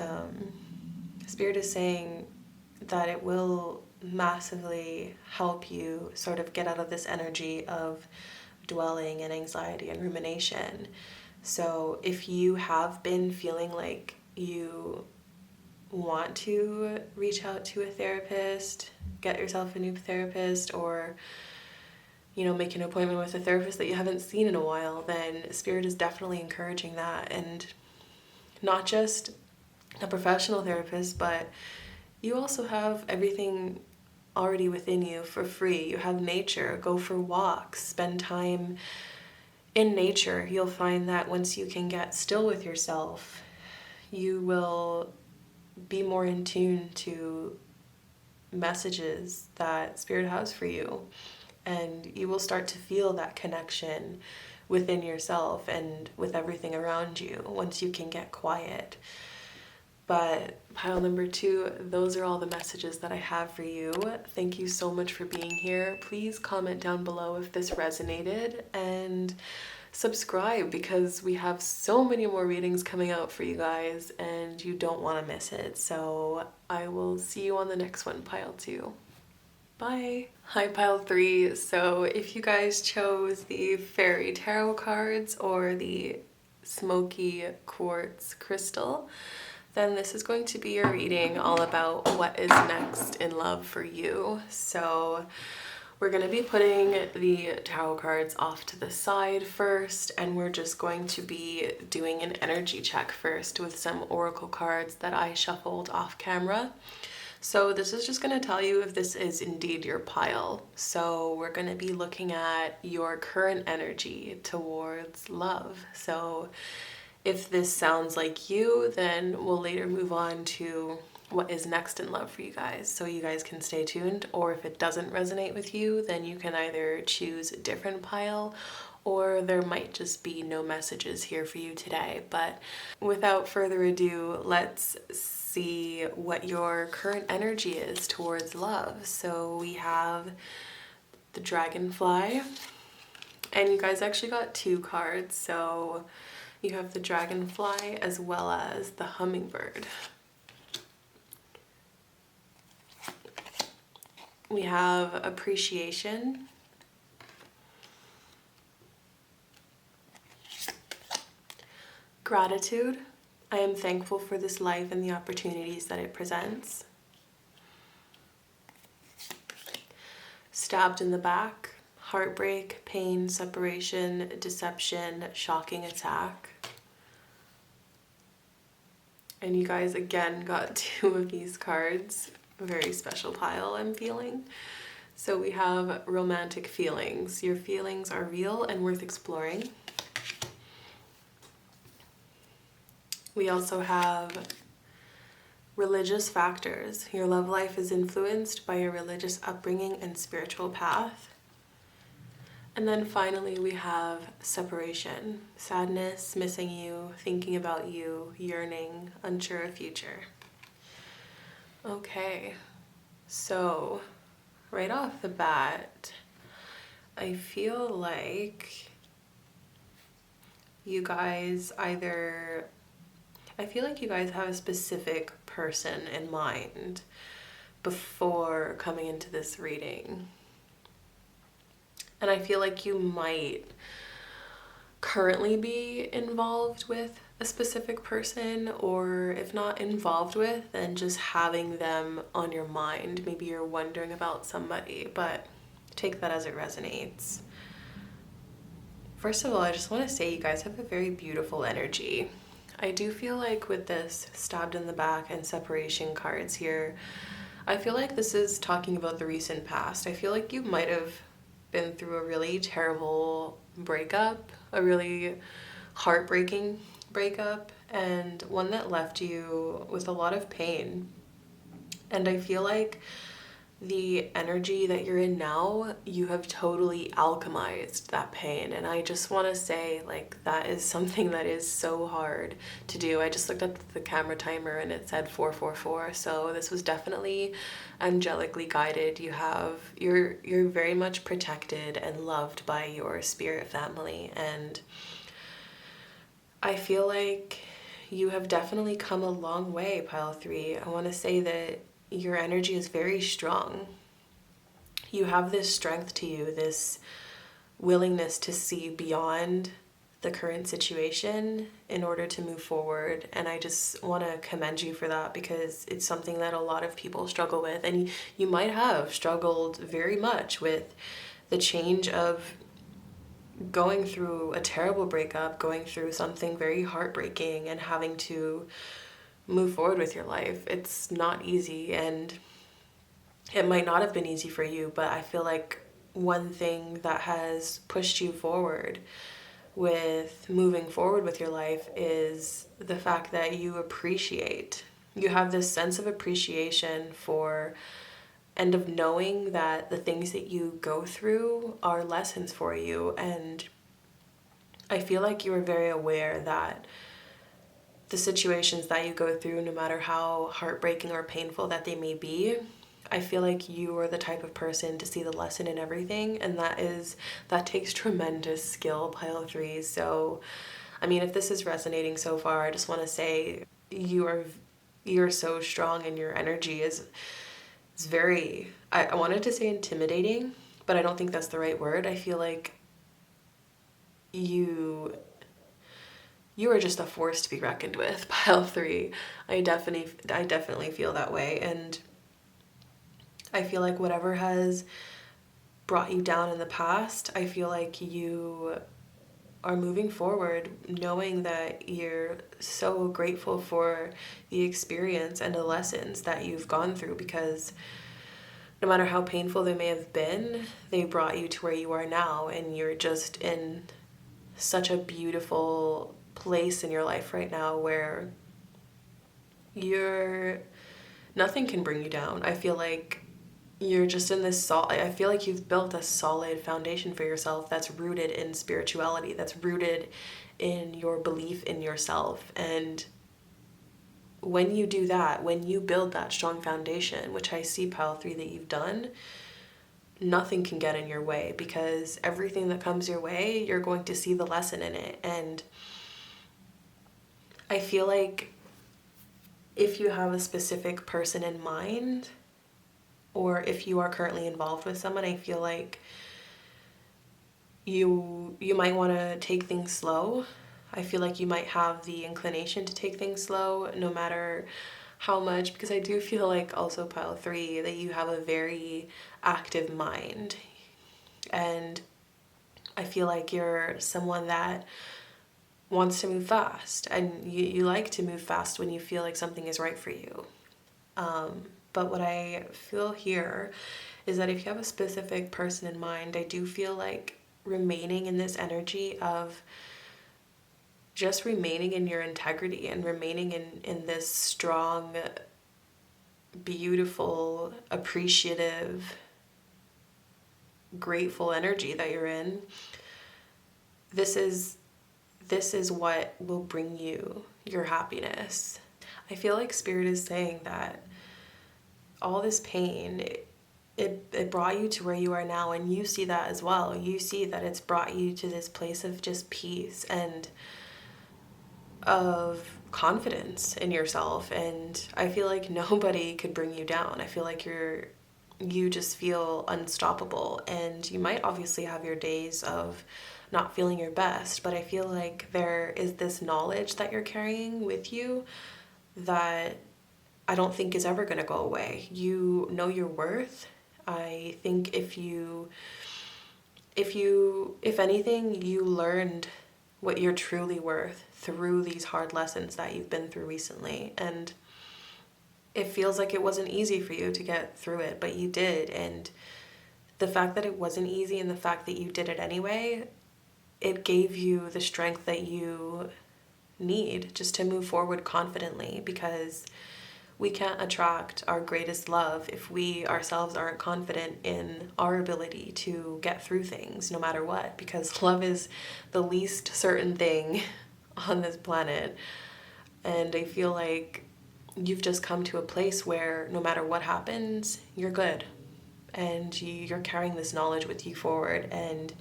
Spirit is saying that it will massively help you sort of get out of this energy of dwelling and anxiety and rumination. So if you have been feeling like you want to reach out to a therapist, get yourself a new therapist, or, you know, make an appointment with a therapist that you haven't seen in a while, then Spirit is definitely encouraging that. And not just a professional therapist, but you also have everything already within you for free. You have nature. Go for walks, spend time in nature. You'll find that once you can get still with yourself, you will be more in tune to messages that Spirit has for you, and you will start to feel that connection within yourself and with everything around you once you can get quiet. But pile number 2, those are all the messages that I have for you. Thank you so much for being here. Please comment down below if this resonated, and subscribe, because we have so many more readings coming out for you guys and you don't want to miss it. So I will see you on the next one, pile 2. Bye. Hi, pile 3. So if you guys chose the fairy tarot cards or the Smokey quartz crystal, then this is going to be your reading all about what is next in love for you. So we're going to be putting the tarot cards off to the side first, and we're just going to be doing an energy check first with some oracle cards that I shuffled off camera. So this is just going to tell you if this is indeed your pile. So we're going to be looking at your current energy towards love. So if this sounds like you, then we'll later move on to what is next in love for you guys, so you guys can stay tuned. Or if it doesn't resonate with you, then you can either choose a different pile, or there might just be no messages here for you today. But without further ado, let's see what your current energy is towards love. So we have the dragonfly, and you guys actually got two cards. So you have the dragonfly as well as the hummingbird. We have appreciation, gratitude. I am thankful for this life and the opportunities that it presents. Stabbed in the back, heartbreak, pain, separation, deception, shocking attack. And you guys again got two of these cards. A very special pile, I'm feeling. So we have romantic feelings. Your feelings are real and worth exploring. We also have religious factors. Your love life is influenced by your religious upbringing and spiritual path. And then finally we have separation, sadness, missing you, thinking about you, yearning, unsure of future. Okay, so right off the bat, I feel like you guys have a specific person in mind before coming into this reading. And I feel like you might currently be involved with a specific person, or if not involved with, then just having them on your mind. Maybe you're wondering about somebody, but take that as it resonates. First of all, I just want to say you guys have a very beautiful energy. I do feel like with this stabbed in the back and separation cards here, I feel like this is talking about the recent past. I feel like you might have been through a really terrible breakup, a really heartbreaking breakup, and one that left you with a lot of pain. And I feel like the energy that you're in now, you have totally alchemized that pain. And I just want to say, like, that is something that is so hard to do. I just looked at the camera timer and it said 444. So this was definitely angelically guided. You're very much protected and loved by your spirit family. And I feel like you have definitely come a long way, pile 3. I want to say that your energy is very strong. You have this strength to you, this willingness to see beyond the current situation in order to move forward. And I just want to commend you for that, because it's something that a lot of people struggle with. And you might have struggled very much with the change of going through a terrible breakup, going through something very heartbreaking, and having to move forward with your life. It's not easy, and it might not have been easy for you, but I feel like one thing that has pushed you forward with moving forward with your life is the fact that you have this sense of appreciation for, and of knowing that the things that you go through are lessons for you. And I feel like you are very aware that the situations that you go through, no matter how heartbreaking or painful that they may be, I feel like you are the type of person to see the lesson in everything, and that takes tremendous skill, pile 3. So, I mean, if this is resonating so far, I just want to say you're so strong, and your energy is very, I wanted to say intimidating, but I don't think that's the right word. I feel like you you are just a force to be reckoned with, pile 3. I definitely feel that way. And I feel like whatever has brought you down in the past, I feel like you are moving forward knowing that you're so grateful for the experience and the lessons that you've gone through, because no matter how painful they may have been, they brought you to where you are now, and you're just in such a beautiful place in your life right now where nothing can bring you down. I feel like you're just in this I feel like you've built a solid foundation for yourself that's rooted in spirituality, that's rooted in your belief in yourself. And when you do that, when you build that strong foundation, which I see, pile 3, that you've done, nothing can get in your way, because everything that comes your way, you're going to see the lesson in it. And I feel like if you have a specific person in mind, or if you are currently involved with someone, I feel like you might want to take things slow. I feel like you might have the inclination to take things slow, no matter how much, because I do feel like also, pile 3, that you have a very active mind. And I feel like you're someone that wants to move fast, and you like to move fast when you feel like something is right for you. But what I feel here is that if you have a specific person in mind, I do feel like remaining in this energy of just remaining in your integrity and remaining in this strong, beautiful, appreciative, grateful energy that you're in. This is what will bring you your happiness. I feel like Spirit is saying that all this pain, it brought you to where you are now, and you see that as well. You see that it's brought you to this place of just peace and of confidence in yourself. And I feel like nobody could bring you down. I feel like you just feel unstoppable. And you might obviously have your days of not feeling your best, but I feel like there is this knowledge that you're carrying with you that I don't think is ever going to go away. You know your worth. I think if anything, you learned what you're truly worth through these hard lessons that you've been through recently. And it feels like it wasn't easy for you to get through it, but you did. And the fact that it wasn't easy, and the fact that you did it anyway, it gave you the strength that you need just to move forward confidently, because we can't attract our greatest love if we ourselves aren't confident in our ability to get through things no matter what, because love is the least certain thing on this planet. And I feel like you've just come to a place where no matter what happens, you're good. And you're carrying this knowledge with you forward. And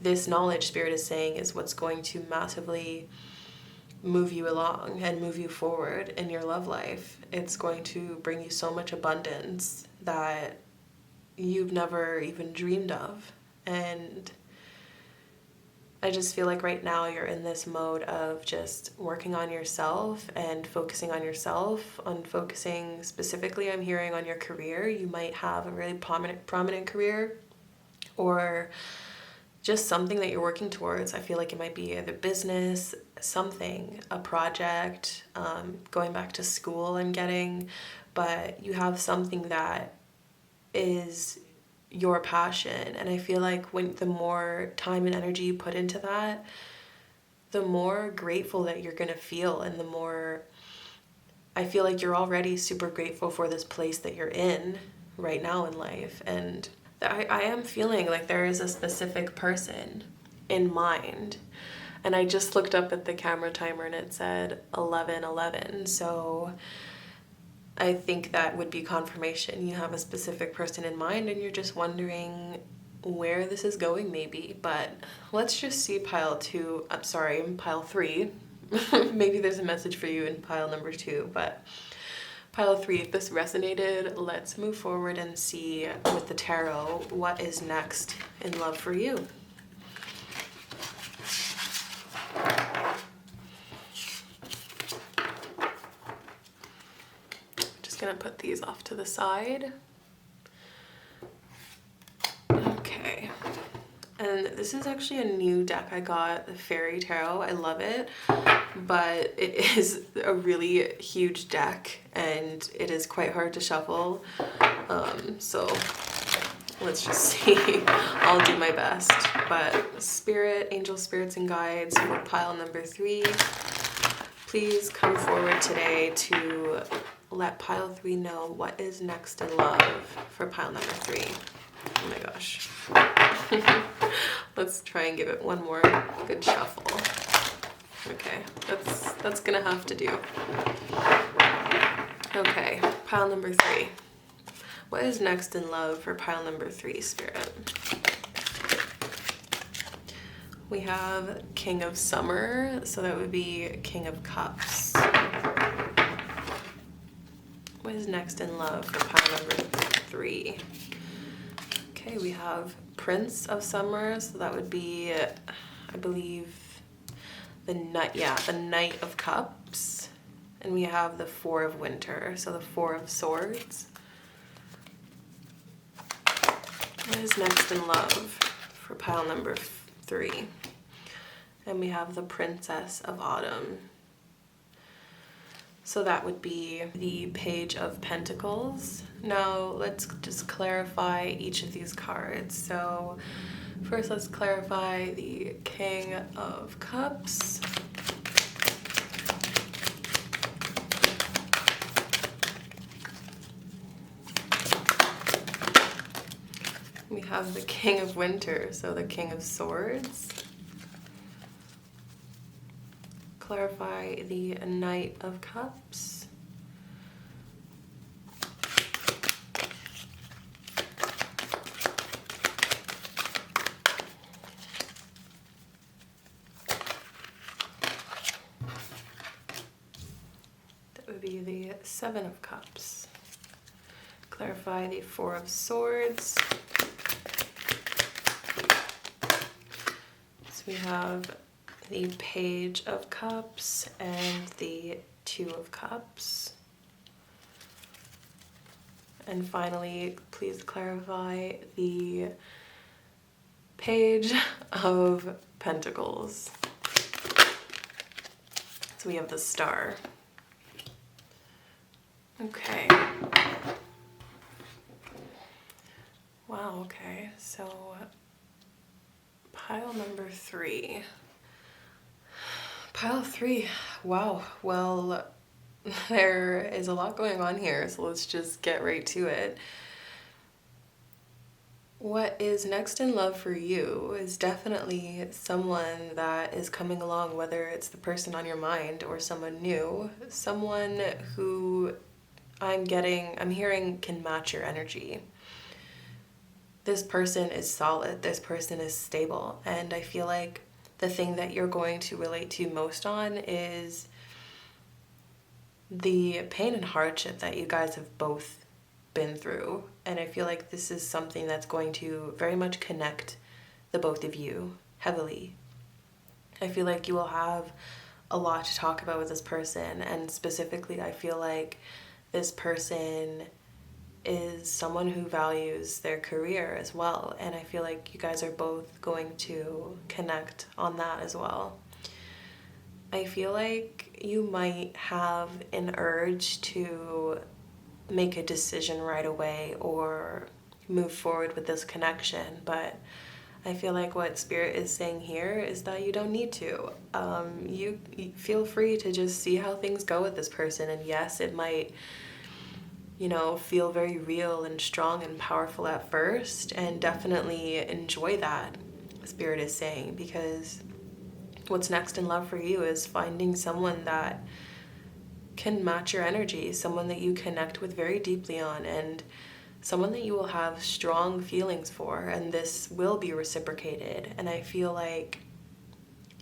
this knowledge, Spirit is saying, is what's going to massively move you along and move you forward in your love life. It's going to bring you so much abundance that you've never even dreamed of. And I just feel like right now you're in this mode of just working on yourself and focusing on yourself, on focusing specifically, I'm hearing, on your career. You might have a really prominent career, or just something that you're working towards. I feel like it might be either business, something, a project, going back to school and but you have something that is your passion. And I feel like the more time and energy you put into that, the more grateful that you're going to feel, and the more I feel like you're already super grateful for this place that you're in right now in life. And I am feeling like there is a specific person in mind. And I just looked up at the camera timer and it said 11:11. So I think that would be confirmation. You have a specific person in mind and you're just wondering where this is going maybe. But let's just see pile 3. Maybe there's a message for you in pile number 2, but pile 3, if this resonated, let's move forward and see with the tarot what is next in love for you. gonna put these off to the side. Okay. And this is actually a new deck I got, the Fairy Tarot. I love it, but it is a really huge deck and it is quite hard to shuffle. So let's just see. I'll do my best. But Spirit, Angel Spirits and Guides for pile number 3. Please come forward today to let pile 3 know what is next in love for pile number 3. Oh my gosh. Let's try and give it one more good shuffle. Okay, that's gonna have to do. Okay, pile number 3. What is next in love for pile number 3, Spirit? We have King of Summer, so that would be King of Cups. What is next in love for pile number 3? Okay, we have Prince of Summer, so that would be, I believe, the Knight of Cups. And we have the Four of Winter, so the Four of Swords. What is next in love for pile number 3? And we have the Princess of Autumn. So that would be the Page of Pentacles. Now let's just clarify each of these cards. So first let's clarify the King of Cups. We have the King of Winter, so the King of Swords. Clarify the Knight of Cups. That would be the Seven of Cups. Clarify the Four of Swords. So we have the Page of Cups and the Two of Cups. And finally, please clarify the Page of Pentacles. So we have the Star. Okay. Wow, okay, so pile number 3. Pile 3, wow, well, there is a lot going on here, so let's just get right to it. What is next in love for you is definitely someone that is coming along, whether it's the person on your mind or someone new, someone who I'm hearing can match your energy. This person is solid, this person is stable, and I feel like the thing that you're going to relate to most on is the pain and hardship that you guys have both been through. And I feel like this is something that's going to very much connect the both of you heavily. I feel like you will have a lot to talk about with this person, and specifically I feel like this person is someone who values their career as well, and I feel like you guys are both going to connect on that as well. I feel like you might have an urge to make a decision right away or move forward with this connection, but I feel like what Spirit is saying here is that you don't need to. You feel free to just see how things go with this person, and yes, it might feel very real and strong and powerful at first, and definitely enjoy that, Spirit is saying, because what's next in love for you is finding someone that can match your energy, someone that you connect with very deeply on, and someone that you will have strong feelings for, and this will be reciprocated. And I feel like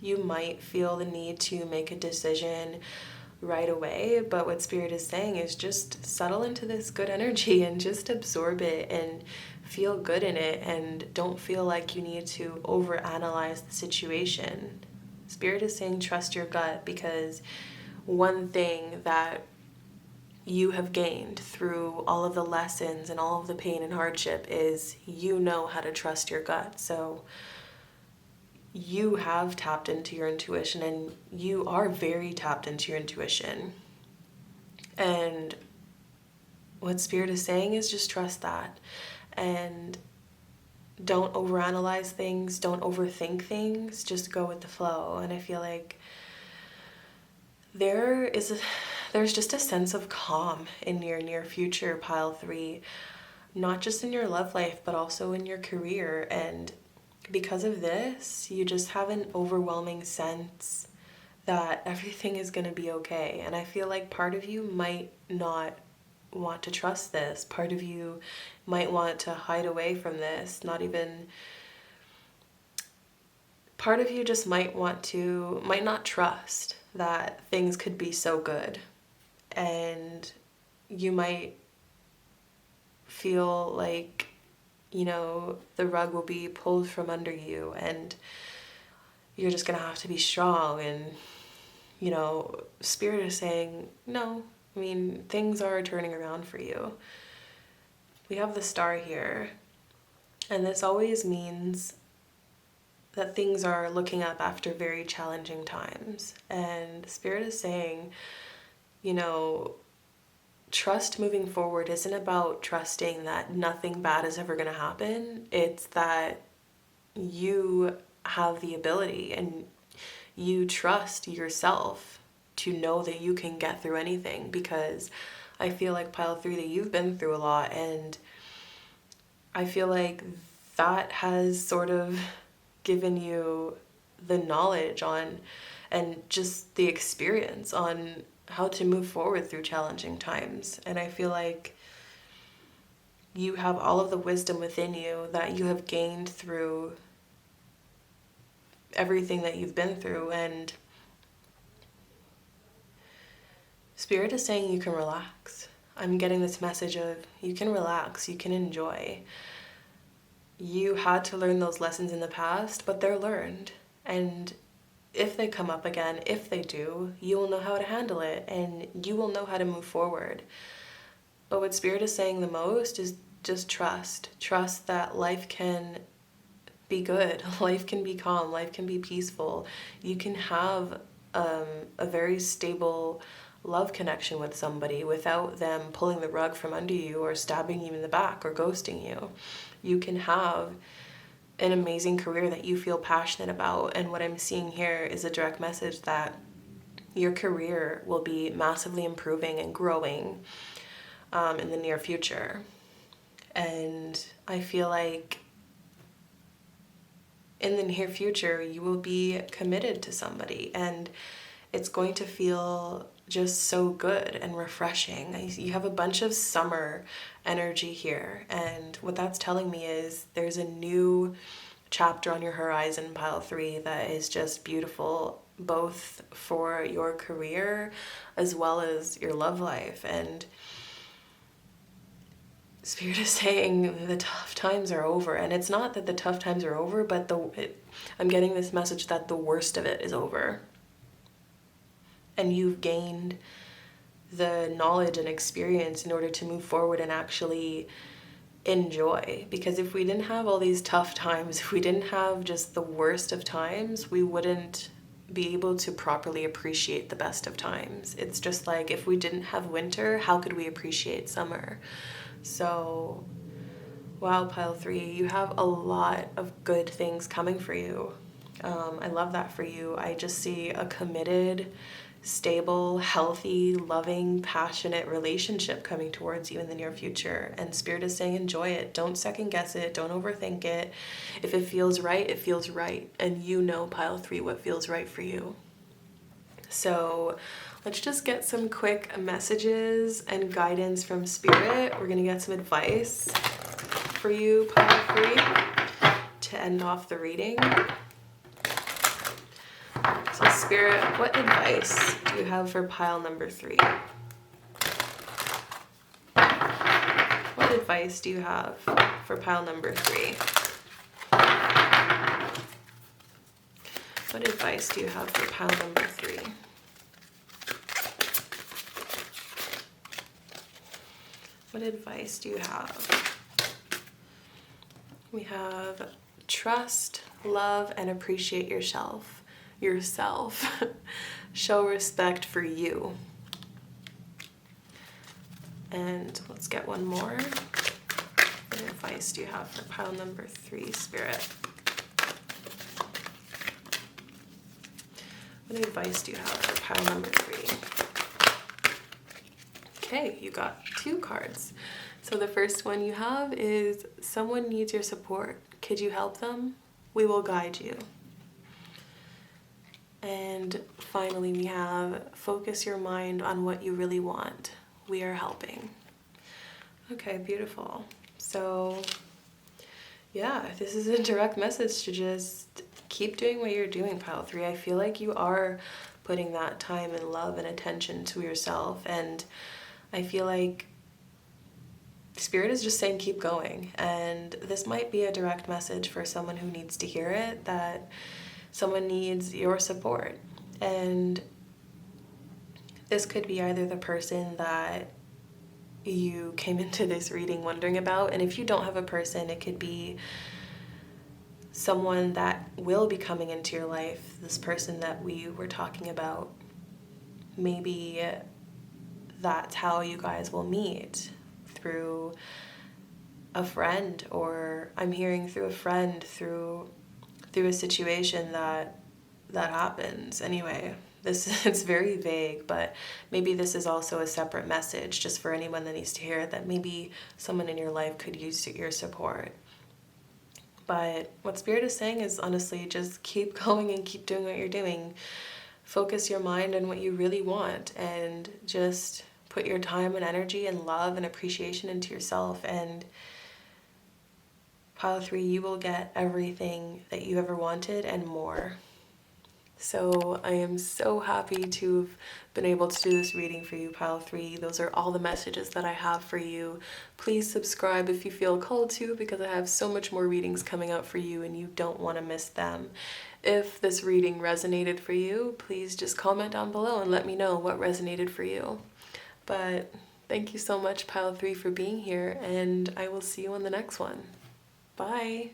you might feel the need to make a decision right away, but what Spirit is saying is just settle into this good energy and just absorb it and feel good in it, and don't feel like you need to overanalyze the situation. Spirit is saying trust your gut, because one thing that you have gained through all of the lessons and all of the pain and hardship is you know how to trust your gut. So you have tapped into your intuition, and you are very tapped into your intuition. And what Spirit is saying is just trust that. And don't overanalyze things, don't overthink things, just go with the flow. And I feel like there's just a sense of calm in your near future, pile 3, not just in your love life, but also in your career. And because of this, you just have an overwhelming sense that everything is going to be okay. And I feel like part of you might not want to trust this. Part of you might want to hide away from this, part of you just might not trust that things could be so good. And you might feel like, the rug will be pulled from under you and you're just gonna have to be strong. And, Spirit is saying, no, things are turning around for you. We have the star here, and this always means that things are looking up after very challenging times. And Spirit is saying, trust moving forward isn't about trusting that nothing bad is ever going to happen. It's that you have the ability and you trust yourself to know that you can get through anything. Because I feel like, pile 3, that you've been through a lot, and I feel like that has sort of given you the knowledge on and just the experience on how to move forward through challenging times. And I feel like you have all of the wisdom within you that you have gained through everything that you've been through. And Spirit is saying you can relax. I'm getting this message of you can relax, you can enjoy. You had to learn those lessons in the past, but they're learned. And if they come up again, if they do, you will know how to handle it and you will know how to move forward. But what Spirit is saying the most is just trust. Trust that life can be good. Life can be calm. Life can be peaceful. You can have a very stable love connection with somebody without them pulling the rug from under you or stabbing you in the back or ghosting you. You can have an amazing career that you feel passionate about. And what I'm seeing here is a direct message that your career will be massively improving and growing in the near future. And I feel like in the near future, you will be committed to somebody, and it's going to feel just so good and refreshing. You have a bunch of summer energy here, and what that's telling me is there's a new chapter on your horizon, pile 3, that is just beautiful, both for your career as well as your love life. And Spirit is saying the tough times are over. And it's not that the tough times are over, but I'm getting this message that the worst of it is over. And you've gained the knowledge and experience in order to move forward and actually enjoy. Because if we didn't have all these tough times, if we didn't have just the worst of times, we wouldn't be able to properly appreciate the best of times. It's just like, if we didn't have winter, how could we appreciate summer? So, wow, pile 3, you have a lot of good things coming for you. I love that for you. I just see a committed, stable, healthy, loving, passionate relationship coming towards you in the near future. And Spirit is saying enjoy it. Don't second guess it. Don't overthink it. If it feels right, it feels right. And you know, pile 3, what feels right for you. So let's just get some quick messages and guidance from Spirit. We're going to get some advice for you, pile 3, to end off the reading. So Spirit, what advice do you have for pile number 3? What advice do you have for pile number 3? What advice do you have for pile number 3? What advice do you have? We have trust, love, and appreciate yourself. Show respect for you. And let's get one more. What advice do you have for pile number 3, Spirit? What advice do you have for pile number 3? Okay, you got 2 cards. So the first one you have is someone needs your support. Could you help them? We will guide you. And finally we have focus your mind on what you really want. We are helping. Okay, beautiful. So yeah, this is a direct message to just keep doing what you're doing, pile 3. I feel like you are putting that time and love and attention to yourself, and I feel like Spirit is just saying keep going. And this might be a direct message for someone who needs to hear it, that someone needs your support. And this could be either the person that you came into this reading wondering about, and if you don't have a person, it could be someone that will be coming into your life, this person that we were talking about. Maybe that's how you guys will meet, through a friend, or I'm hearing through a friend, through a situation that happens. Anyway, it's very vague, but maybe this is also a separate message just for anyone that needs to hear it, that maybe someone in your life could use your support. But what Spirit is saying is honestly just keep going and keep doing what you're doing. Focus your mind on what you really want, and just put your time and energy and love and appreciation into yourself, and pile 3, you will get everything that you ever wanted and more. So I am so happy to have been able to do this reading for you, pile 3. Those are all the messages that I have for you. Please subscribe if you feel called to, because I have so much more readings coming out for you and you don't want to miss them. If this reading resonated for you, please just comment down below and let me know what resonated for you. But thank you so much, pile 3, for being here, and I will see you on the next one. Bye.